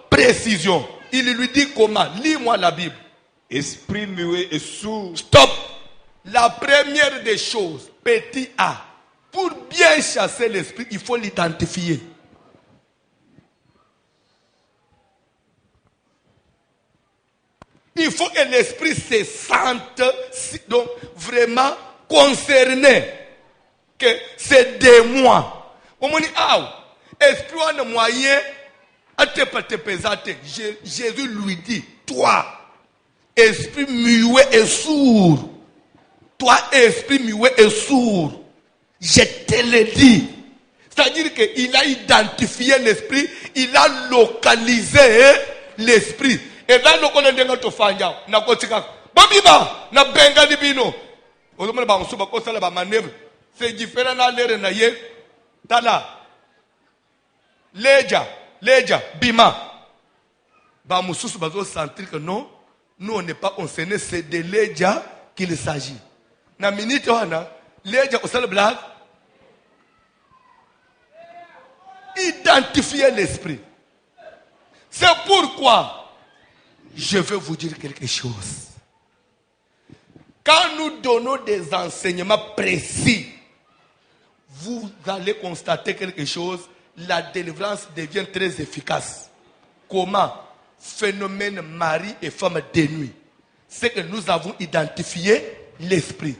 précision. Il lui dit comment? Lis-moi la Bible. Esprit muet et sourd. Stop. La première des choses, petit a, pour bien chasser l'esprit, il faut l'identifier. Il faut que l'esprit se sente donc vraiment concerné. Que c'est de moi. On me dit, ah, esprit a un moyen à te présenter. Jésus lui dit, toi, esprit muet et sourd. Toi, esprit muet et sourd. Je te le dis. C'est-à-dire qu'il a identifié l'esprit, il a localisé l'esprit. Et là, nous connaissons notre famille. Nous connaissons. Babiba, na benga di bino. On demande ba on ko sala ba manœuvre. C'est différent na l'air na ye. Tala. Leja, bima. Ba mususu bazo sentir que non, nous on n'est pas concerné, c'est de leja qu'il s'agit. Na minute wana, leja au sala blague. Identifier l'esprit. C'est pourquoi je veux vous dire quelque chose. Quand nous donnons des enseignements précis, vous allez constater quelque chose, la délivrance devient très efficace. Comment? Phénomène mari et femme de nuit. C'est que nous avons identifié l'esprit.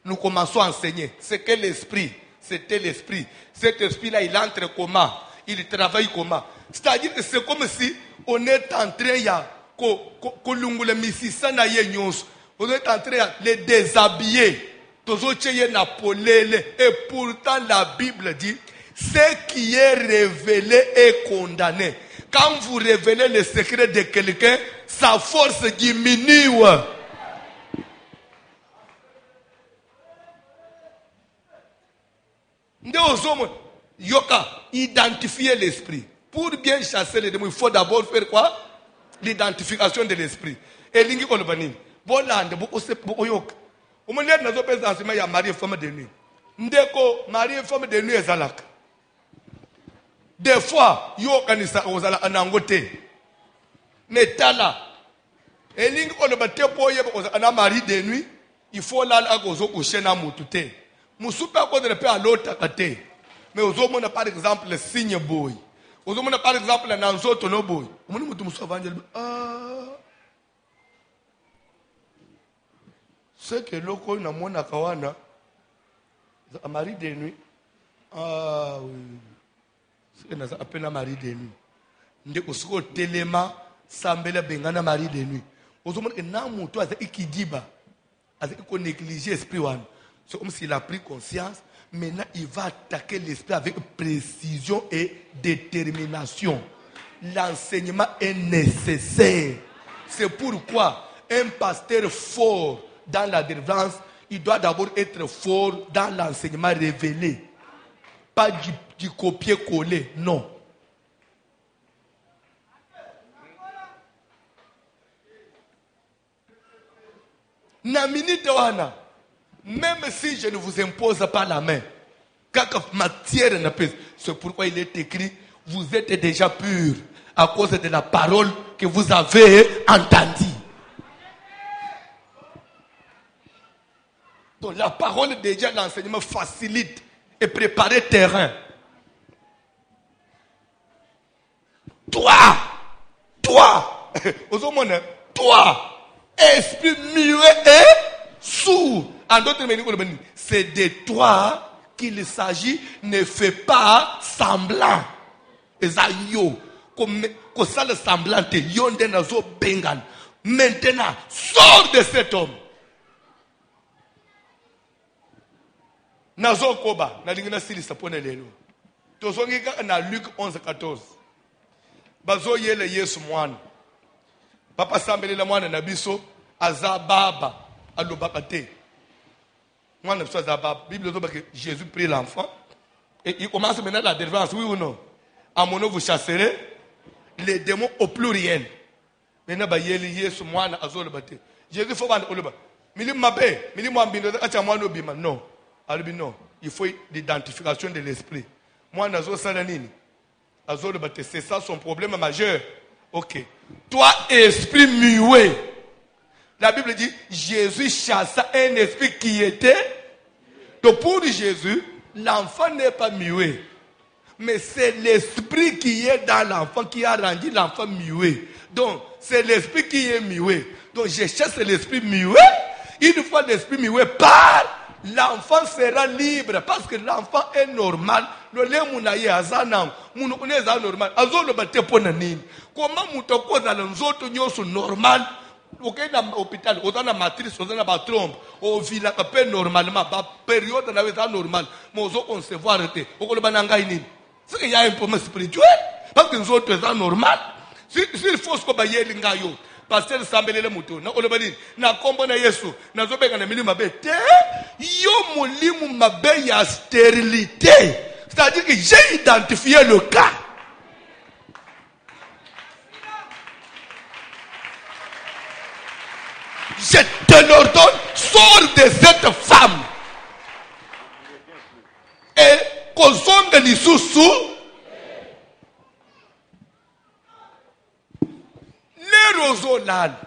Nous commençons à enseigner. C'est que l'esprit, c'était l'esprit. Cet esprit-là, il entre comment? Il travaille comment? C'est-à-dire que c'est comme si on est en train on est en train de les déshabiller. Et pourtant la Bible dit, ce qui est révélé est condamné. Quand vous révélez le secret de quelqu'un, sa force diminue. Yoka, identifier l'esprit. Pour bien chasser les démons, il faut d'abord faire quoi? L'identification de l'esprit. Et lingi kolobani. Bolande boko se boko yoka. Omonlet nazo pesa enseignement ya mari et femme de nuit. Ndeko mari et femme de nuit ezalaka. Des fois yoka ni sa ozala anangote. Metala. Et lingi kolobate boye boko ana mari de nuit, il faut là akozo coucher na mutute. Musupa ko de pe à l'autre côté. Mais aux hommes, on a par exemple le signe boy. Aux hommes, on a par exemple le nanzo tono boy. On dit, c'est que l'oko na mona kawana, un mari de nuit. Ah oui. C'est que nous appelons un mari de nuit. Nous avons téléma, sambela bengana mari de nuit. Aux hommes, on a mon toit, c'est qui dit bas. Avec qu'on néglige l'esprit. C'est comme s'il a pris conscience. Maintenant, il va attaquer l'esprit avec précision et détermination. L'enseignement est nécessaire. C'est pourquoi un pasteur fort dans la délivrance, il doit d'abord être fort dans l'enseignement révélé. Pas du copier-coller, non. Même si je ne vous impose pas la main, quand matière n'a pas, c'est pourquoi il est écrit, vous êtes déjà purs à cause de la parole que vous avez entendue. Donc la parole déjà, l'enseignement facilite et prépare le terrain. Toi, esprit muet et sourd. En d'autres mots, c'est de toi qu'il s'agit, ne fais pas semblant. Et ça, comme ça le semblant, maintenant, sors de cet homme. Nazo koba, na lingina sili sapone lelo. Tozongika na Luc 11:14. Bazo yele Yesu mwana. Papa sambele la mwana na biso azababa alobakate. Mwana biso azababa. Bible dit que Jésus prie l'enfant et il commence maintenant la délivrance, oui ou non? À mon nom vous chasserez les démons au pluriel. Maintenant ba yele Yesu mwana azolobate. Jésus faut bande oloba. Milim mabe, milim mwambindo acha mwana obima. Non. Alors non, il faut l'identification de l'esprit. Moi nazo sala nini? C'est ça son problème majeur. Ok. Toi, esprit muet. La Bible dit, Jésus chassa un esprit qui était. Donc pour Jésus, l'enfant n'est pas muet. Mais c'est l'esprit qui est dans l'enfant qui a rendu l'enfant muet. Donc, c'est l'esprit qui est muet. Donc, je chasse l'esprit muet. Une fois l'esprit muet part, l'enfant sera libre. Parce que l'enfant est normal. Le lait mounaye azanam. Mounoune est normal. Azolo bate ponanine. Comment moutoko dans les autres sont normal? Ok, dans l'hôpital, on a la matrice, on a la trompe, on vit la paix normalement, la période on avait ça normal, mais on se concevoir, on a le c'est qu'il y a un problème spirituel, parce que nous autres c'est normal. S'il faut ce qu'on va y aller, pasteur Sambele le mouton, na olobani, na kombo na Yesu, na zobeka na milieu mabete, yo molimu mabe ya stérilité, c'est-à-dire que j'ai identifié le cas. Je te l'ordonne, sors de cette femme. Et kozonga lisusu. Les roseaux là,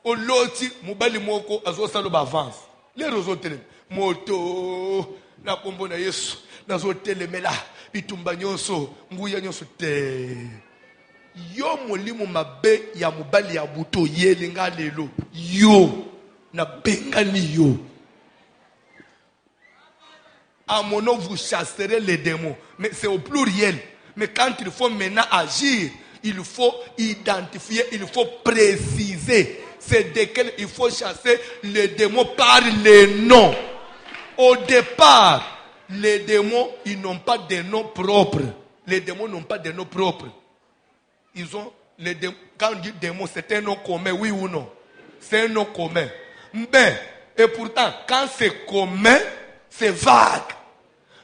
au loti, mobali moko azo salo avance. Les roseaux télé, moto, na kombo na Yesu, na zo telemela, bitumba nyonso, nguya nyonso te. Yo molimo mabe ya mobali ya buto yelinga lelo yo na bengani yo. À mon nom vous chasserez les démons, mais c'est au pluriel. Mais quand il faut maintenant agir, il faut identifier, il faut préciser c'est desquels il faut chasser les démons par les noms. Au départ, les démons ils n'ont pas de noms propres. Les démons n'ont pas de noms propres. Ils ont les démons. Quand on dit démon, c'est un nom commun, oui ou non? C'est un nom commun. Mais, et pourtant, quand c'est commun, c'est vague.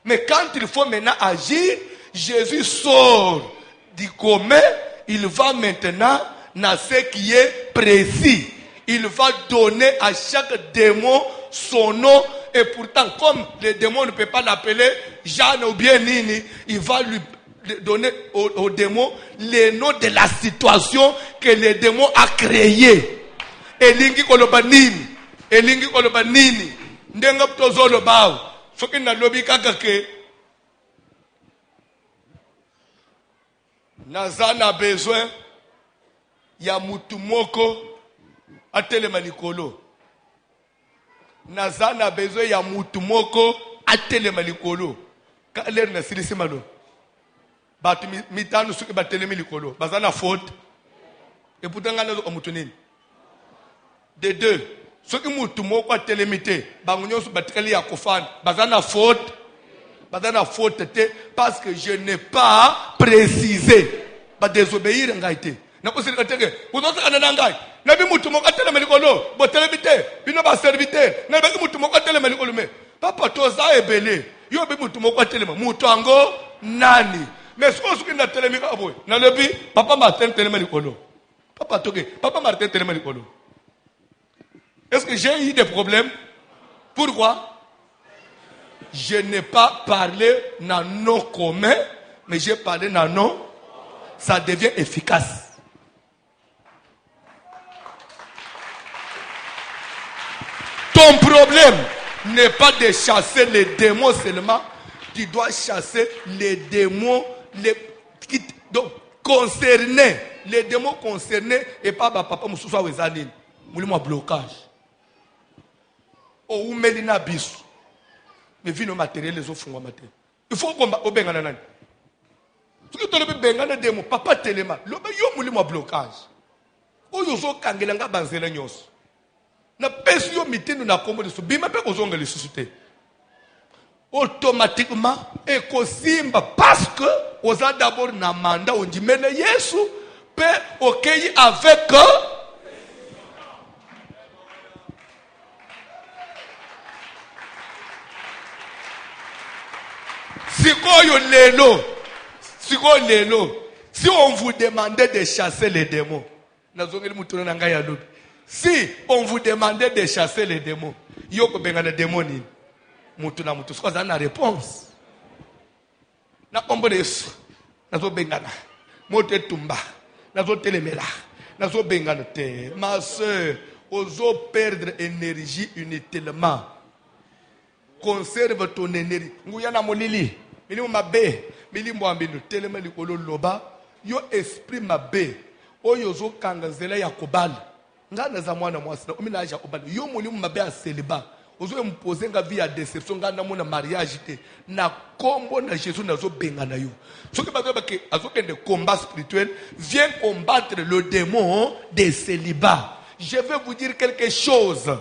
Mais quand il faut maintenant agir, Jésus sort du commun, il va maintenant dans ce qui est précis. Il va donner à chaque démon son nom. Et pourtant, comme le démon ne peut pas l'appeler Jeanne ou bien Nini, il va lui donner au démon les noms de la situation que le démon a créé. Elingi koloba nini, elingi koloba nini, ndenga ptozolo bao. Soki na lobi kaka ke nazana besoin ya mutu moko atelema likolo. Nazana besoin ya mutu moko atelema likolo. Ka ler na silisi malo. Batu mitano suki batelemi likolo. Bazana faute. Et pourtant ngana zo mutu nini. De deux, ceux qui m'ont tout le monde télémité, bazana faute, parce que je n'ai pas précisé, pas désobéir en gaïté. N'a pas dit que vous n'avez pas d'angai. N'a pas dit que télémélicolo, bon télémité, bino ba serviteur, n'a pas dit que télémélicolo mais papa toza ebele, yo be mutu moko téléma, mutu ango nani. Mais ce que na télémélicolo aboy, na lebi papa Martin télémélicolo. Papa toke, papa Martin télémélicolo. Est-ce que j'ai eu des problèmes? Pourquoi? Je n'ai pas parlé dans nom commun, mais j'ai parlé dans nom. Ça devient efficace. Ton problème n'est pas de chasser les démons seulement. Tu dois chasser les démons concernés. Les démons concernés et pas papa Moussoussa ou Ezanine. Moulimo blocage. Ou melina bisu. Mais vie nos matériels les offres matériels. Il faut qu'on au bengana nani. Tu que tu le bengana demo papa telema. Le yo mouli mo blocage. O yo zo kangelanga banzela nyos. Na pesi yo mitendo na kombo de so bima pe kozonga le susciter. Automatiquement ekosimba parce que oza d'abord na mandat on dit mena Yesu pe okei avec si on vous demandait de chasser les démons, si on vous demandait de chasser les démons, yoko bengana démoni, mutu na mutu, c'est quoi la réponse? Na kombo de Yesu, nazo bengana mote tumba nazo telemela nazo bengana te. Ma soeur, oso perdre énergie inutilement. Conserve ton énergie. Nguyana molili milimu mabe milimu ambinu telema likolo loba yo esprit mabe oyo zo kanga nzela ya kobala ngana za mwana mwasi na omina aja obala yo mulimu mabe a celibat ozo imposer nga vie ya déception ngana mona mariage te na kombo na Jésus nazo benga na yo soki bazo bake azokende combat spirituel viens combattre le démon de célibat. Je vais vous dire quelque chose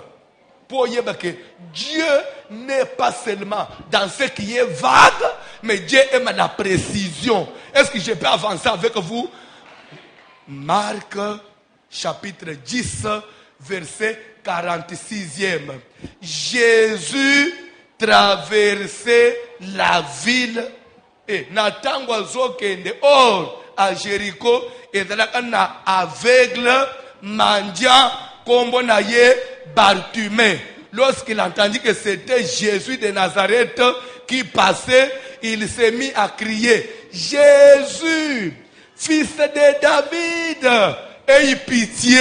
pour dire que Dieu n'est pas seulement dans ce qui est vague, mais Dieu aime la précision. Est-ce que je peux avancer avec vous? Marc chapitre 10 verset 46e. Jésus traversait la ville et natangwa zokende or à Jéricho et na aveugle mendiant kombo na ye Bartimée. Lorsqu'il entendit que c'était Jésus de Nazareth qui passait, il s'est mis à crier: Jésus, fils de David, aie pitié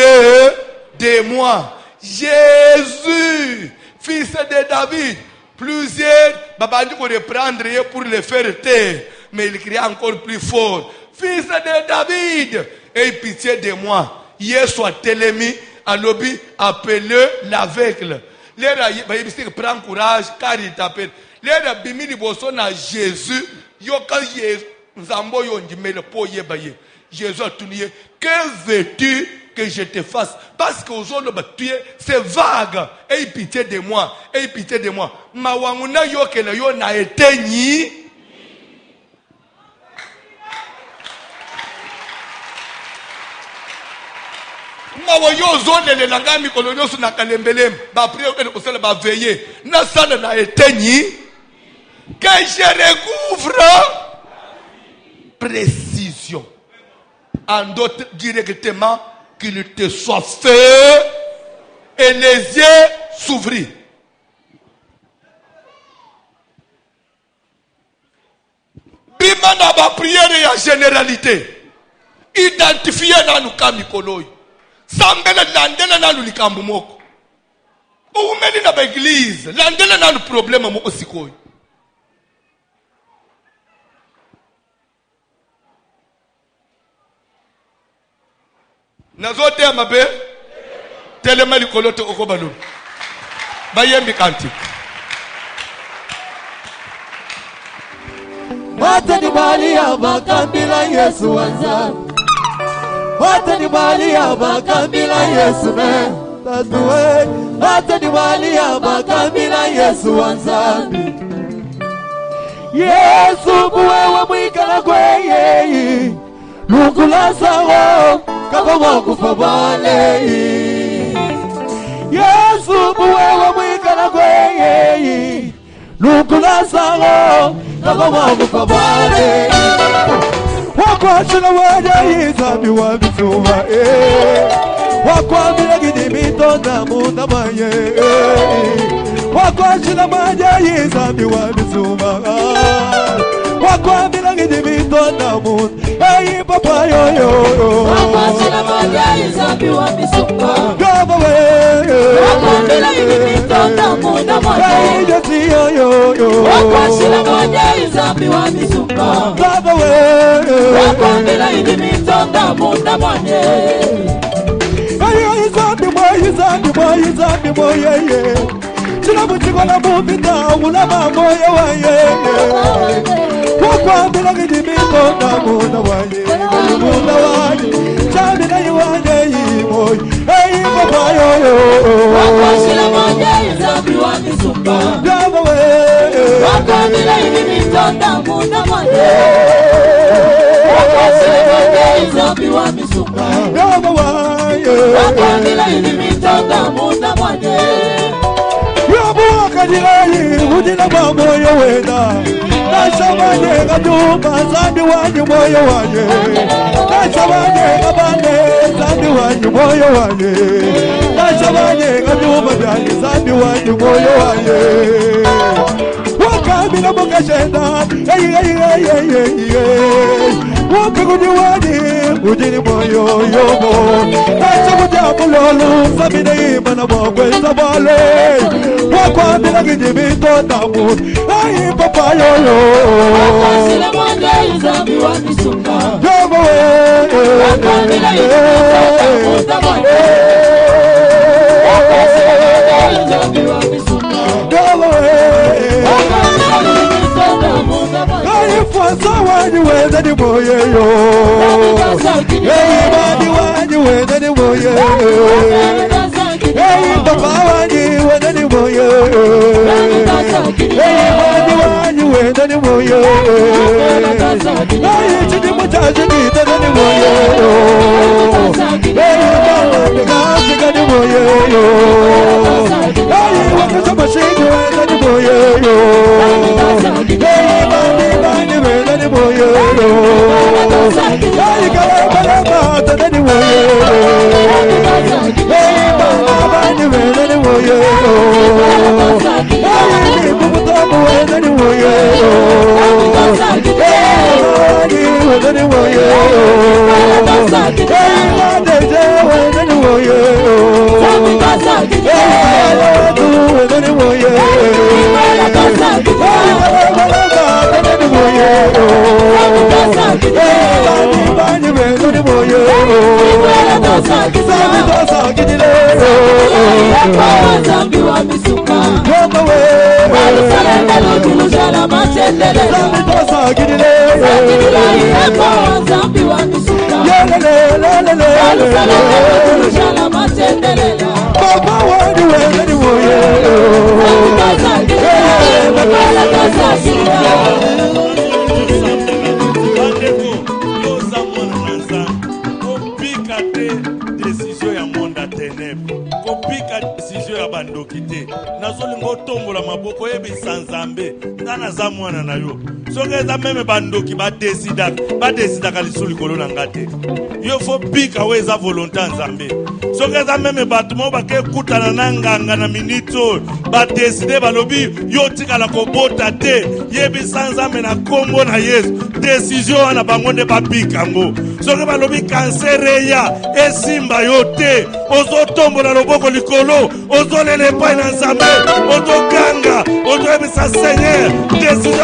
de moi. Jésus, fils de David. Plusieurs babandi pour reprendre pour le faire taire, mais il cria encore plus fort: Fils de David, aie pitié de moi. Hier soit télémi à lobby appelé l'aveugle. Les prend courage car il t'appelle. Les bimini bosso na Jésus. Yoka Zambo yondimele po yebaye. Jésus a tourné. Que veux-tu que je te fasse? Parce que aux autres c'est vague. Aie pitié de moi. Aie pitié de moi. Mawanguna yokele yo na eteni. Mawayo zone le langami kolonyo su na kalembelem ba prier que le ba veiller na sala na eteni que je recouvre précision en d'autres directement qu'il te soit fait et les yeux s'ouvrir. Bimana ba prière ya généralité identifier na nukami koloyo sambela landela nanu likambo moko umeli na ba église landela nanu problème moko sikoyo nazote amabe telema likoloto okobalo bayembi kanti Watani bali ya makambila Yesu wanza Watani bali ya makambila Yesu me Tatuwe Watani bali ya makambila Yesu wanza Yesu buwewe mwikala kweye Lungula sawo Kapa wakufa bale Yesu buwewe mwikala kweye Lungula sawo Kapa wakufa bale Wakwachila waja izami wabisuwa Wakwamila gidimito na munda maye Wakwachila waja izami wabisuwa Wakwamila gidimito na munda Eyi papa yo Wakwachila waja izami wabisuwa Gaba we Wakwamila gidimito na munda maye Eyi jesi yo Wakwachila waja izami wabisuwa Gaba we Wakwamila gidimito na munda maye Izambi moye Chila mchikola mupita ulama moye waye Wakwambila gidimito na munda waye Munda waye Chamila iwaye imoye Eyi papa yo Wakwashila moye izambi wamisumba Gaba we Wakwambila gidimito na munda waye Wakwashila moye izambi wamisumba Gaba waye Wakwambila gidimito na munda waye Yobu wakadilayi Udina ba moyo wena Nashamanye kaduma Zandi wanyu moyo waye Nashamanye kabane Zandi wanyu moyo waye Nashamanye kaduma Byani zandi wanyu moyo waye Wakamila mukashenda Wakugudiwani, Udini Moyo Yobo, Nasamudiamolo, Sabine Manaboko, Sabale, Wakwabila Gidimito Tamu, Ai Papa Yoyo, Wakazilamonde, Zambi Wamisuka, Yobo, Wakwabila Gidimito Tamu, Wakazilamonde, Zambi Wamisuka, Yobo, What's when you wear the boy? Hey, body, when you wear the boy. Hey, papa, when you wear the boy. Hey, body, when you wear the boy. Hey, it's the muchacha, the boy. Hey, the gas, the boy. Hey, what's the machine, you wear the boy. Hey, body, the boy, oh, I got a boy, Songeza meme bandoki ba décida kalisuli kolona ngate. Yo faut pika weza volonté nzambe. Songeza meme batmo ba ke kutana nanganga na minito ba décider balobi yo tikala kobota te. Yebi sanzambe na kombo na Yesu. Décision na bangonde ba pika ngo. Songeza balobi cancer ya esimba yo te. Ozo tombo na loboko likolo, ozo lele pa na nzambe, ozo ganga, ozo ebisa Seigneur. Décision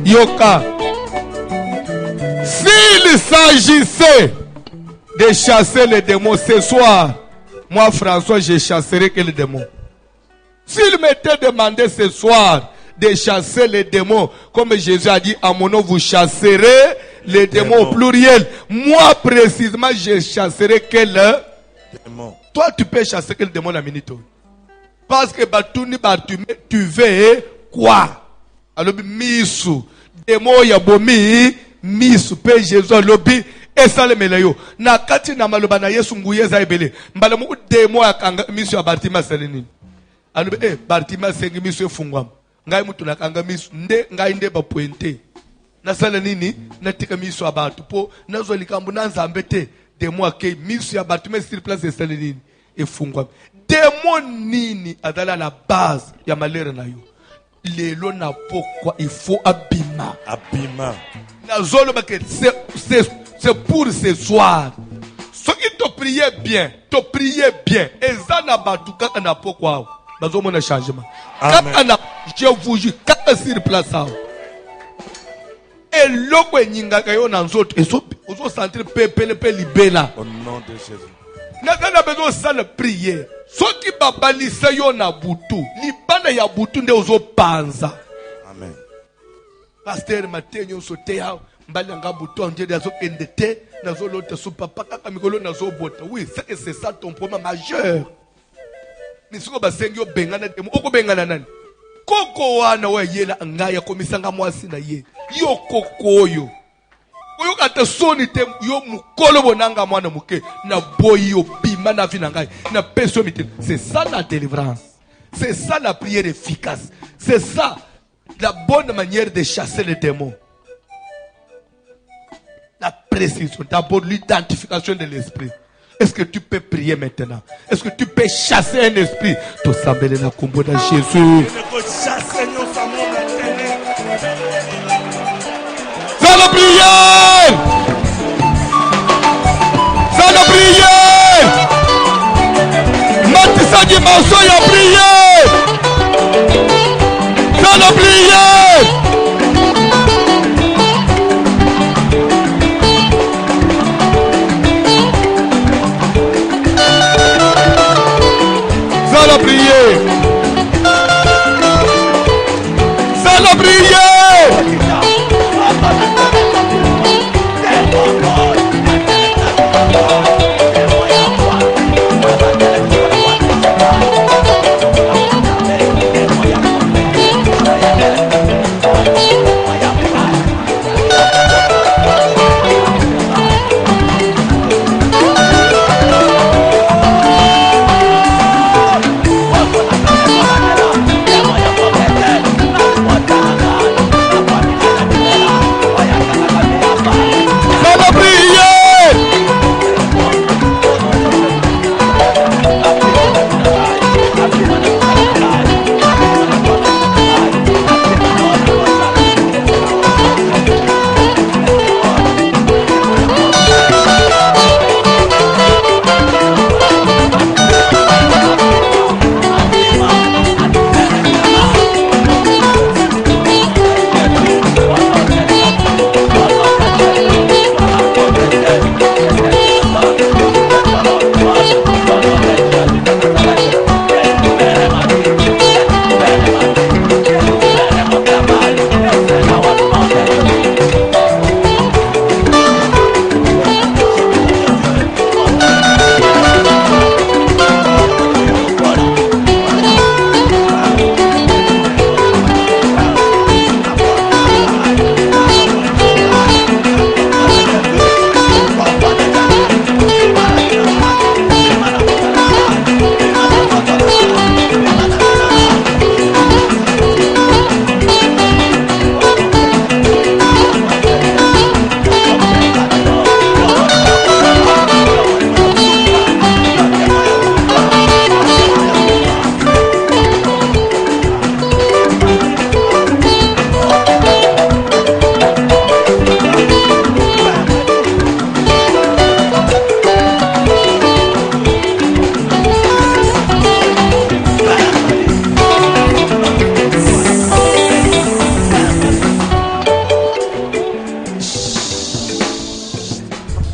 Yoka. S'il s'agissait de chasser les démons ce soir, moi François, je chasserai que les démons. S'il m'était demandé ce soir de chasser les démons, comme Jésus a dit, à mon nom vous chasserez les démons au pluriel. Moi précisément, je chasserai que le démon. Toi, tu peux chasser que le démon à minute. Parce que tu veux quoi? Alors, misu. Démon yabomi, misu. Pe Jésus lobi. Esa le melayo. Na kati na maloba na Yesu nguye za ebele. Mbala mu démon akanga misu ya Bartima seleni. Alors, Bartima sengi misu efungwam. Ngai mutu nakanga misu. Ngai nde ba pointe. Na sala nini? Na tika misu ya Bartu. Po, nazo likambu na nzambe te. Démon ake misu ya Bartima sur place de seleni. Efungwam. Démon nini adala la base ya malere na yo. Lelo na pourquoi il faut abima. Abima. Na zolo ba que c'est pour ce soir. Ce qui te prier bien, et ça n'a pas tout cas na pourquoi. Bazo mon changement. Amen. Je vous jure, quand sur place ça. Et loko nyinga kayo na nzoto, ezo sentir pepele pe libela. Au nom de Jésus. N'a besoin ça la prière. Ce qui babalisa yo na butu, libana ya butu nde ozo panza. Amen. Pasteur Matenyo sotea mbali nga butu anje dazo endete nazo lote su papa kaka mikolo nazo bota. Oui, c'est ça ton problème majeur. Nisuko basengi yo bengana demo oko bengana nani? Koko wana we yela ngaya komisanga mwasi na ye. Yo koko yo. Oyo kata soni te yo mukolo bonanga mwana muke na boyi yo bima na vina ngai na peso mite. C'est ça la délivrance. C'est ça la prière efficace. C'est ça la bonne manière de chasser les démons. La précision, d'abord l'identification de l'esprit. Est-ce que tu peux prier maintenant? Est-ce que tu peux chasser un esprit? Tout ça mêlé na combo de Jésus. Ça la prière! Ça la prière! Matissa dimension ya prière! Ça la prière! Ça la prière! Ça la prière!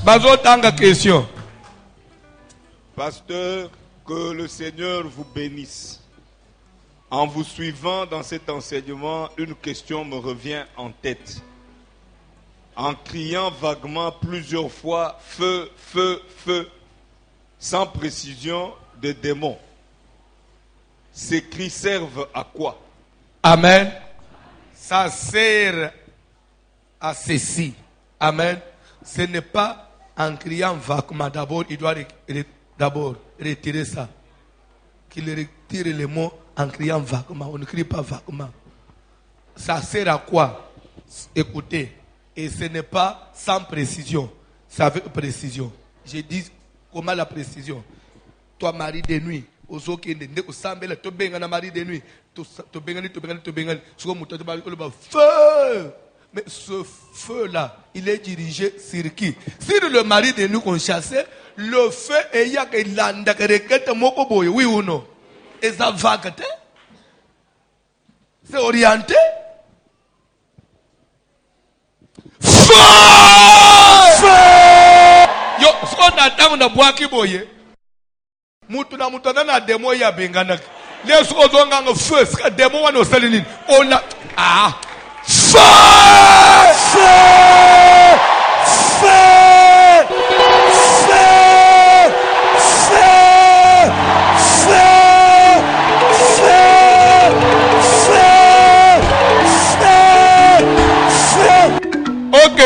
bazotanga question. Pasteur, que le Seigneur vous bénisse. En vous suivant dans cet enseignement, une question me revient en tête. En criant vaguement plusieurs fois feu, feu, feu, sans précision des démons, ces cris servent à quoi? Amen. Ça sert à ceci. Amen. Ce n'est pas en criant vaguement. D'abord, il doit d'abord retirer ça. Qu'il retire les mots en criant vaguement. On ne crie pas vaguement. Ça sert à quoi? Écoutez. Et ce n'est pas sans précision. C'est avec précision. Je dis comment la précision. Toi, mari de nuit. Feu! Mais ce feu-là, il est dirigé sur qui? Sur le mari de nuit qu'on chassait, le feu est oui ou non? Et ça vague, c'est orienté. Feu! Yo, ce qu'on attend, on a bois qui boye. Mutuna na demo ya bengana. Les ozonga ngo feu, c'est demo wana osalini. On a feu! Feu! Feu! Feu! Feu! Feu! Ok,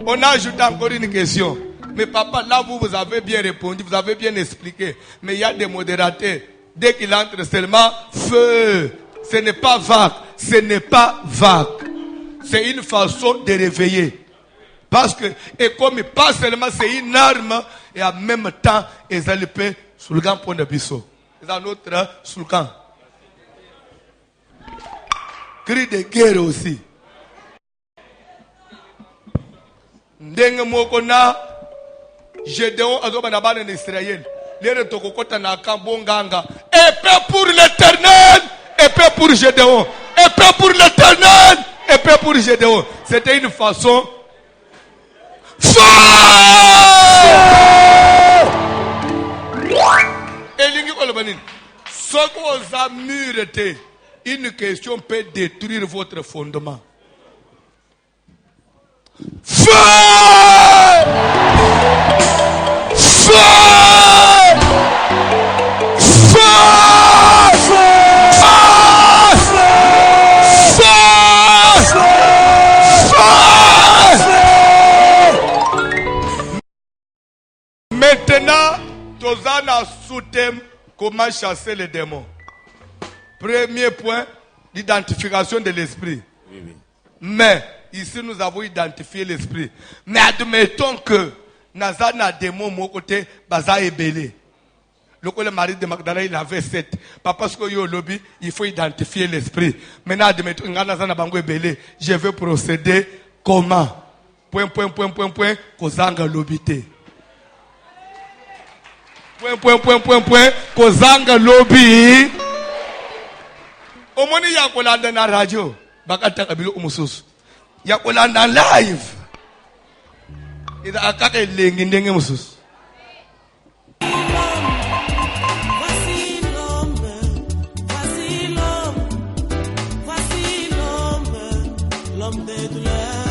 on a ajouté encore une question. Mais papa, là vous avez bien répondu, vous avez bien expliqué. Mais il y a des modérateurs. Dès qu'il entre seulement feu. Ce n'est pas vague. Ce n'est pas vague. C'est une façon de réveiller. Parce que, et comme pas seulement c'est une arme, et en même temps, ils allaient payer sous le camp pour le biseau. Ils ont autre sous le camp. Cri de guerre aussi. Ndenge mokona. Gédéon azobanabane en Israël. L'ère tokokota na kambonganga. Épée pour l'Éternel, épée pour Gédéon. Épée pour l'Éternel, épée pour Gédéon. C'était une façon. Feu! Elingi kolobanini. Ce que vous avez une question peut détruire votre fondement. Feu! Feu! Feu! Maintenant, Tozana sous-thème comment chasser les démons. Premier point, l'identification de l'esprit. Oui, oui. Mais ici, nous avons identifié l'esprit. Mais admettons que Nazana démon mon côté baza ebele. Le mari de Magdala il avait 7. Pas parce que yo lobby, il faut identifier l'esprit. Maintenant admettons Nazana bango ebele, je vais procéder comment? Point kozanga lobité. Point kozanga lobby. Omoni ya kolanda na radio, bakata kabilo umususu. Ya kolanda live. Ida akaka lengi ndenge mususu. Voici l'homme de douleur.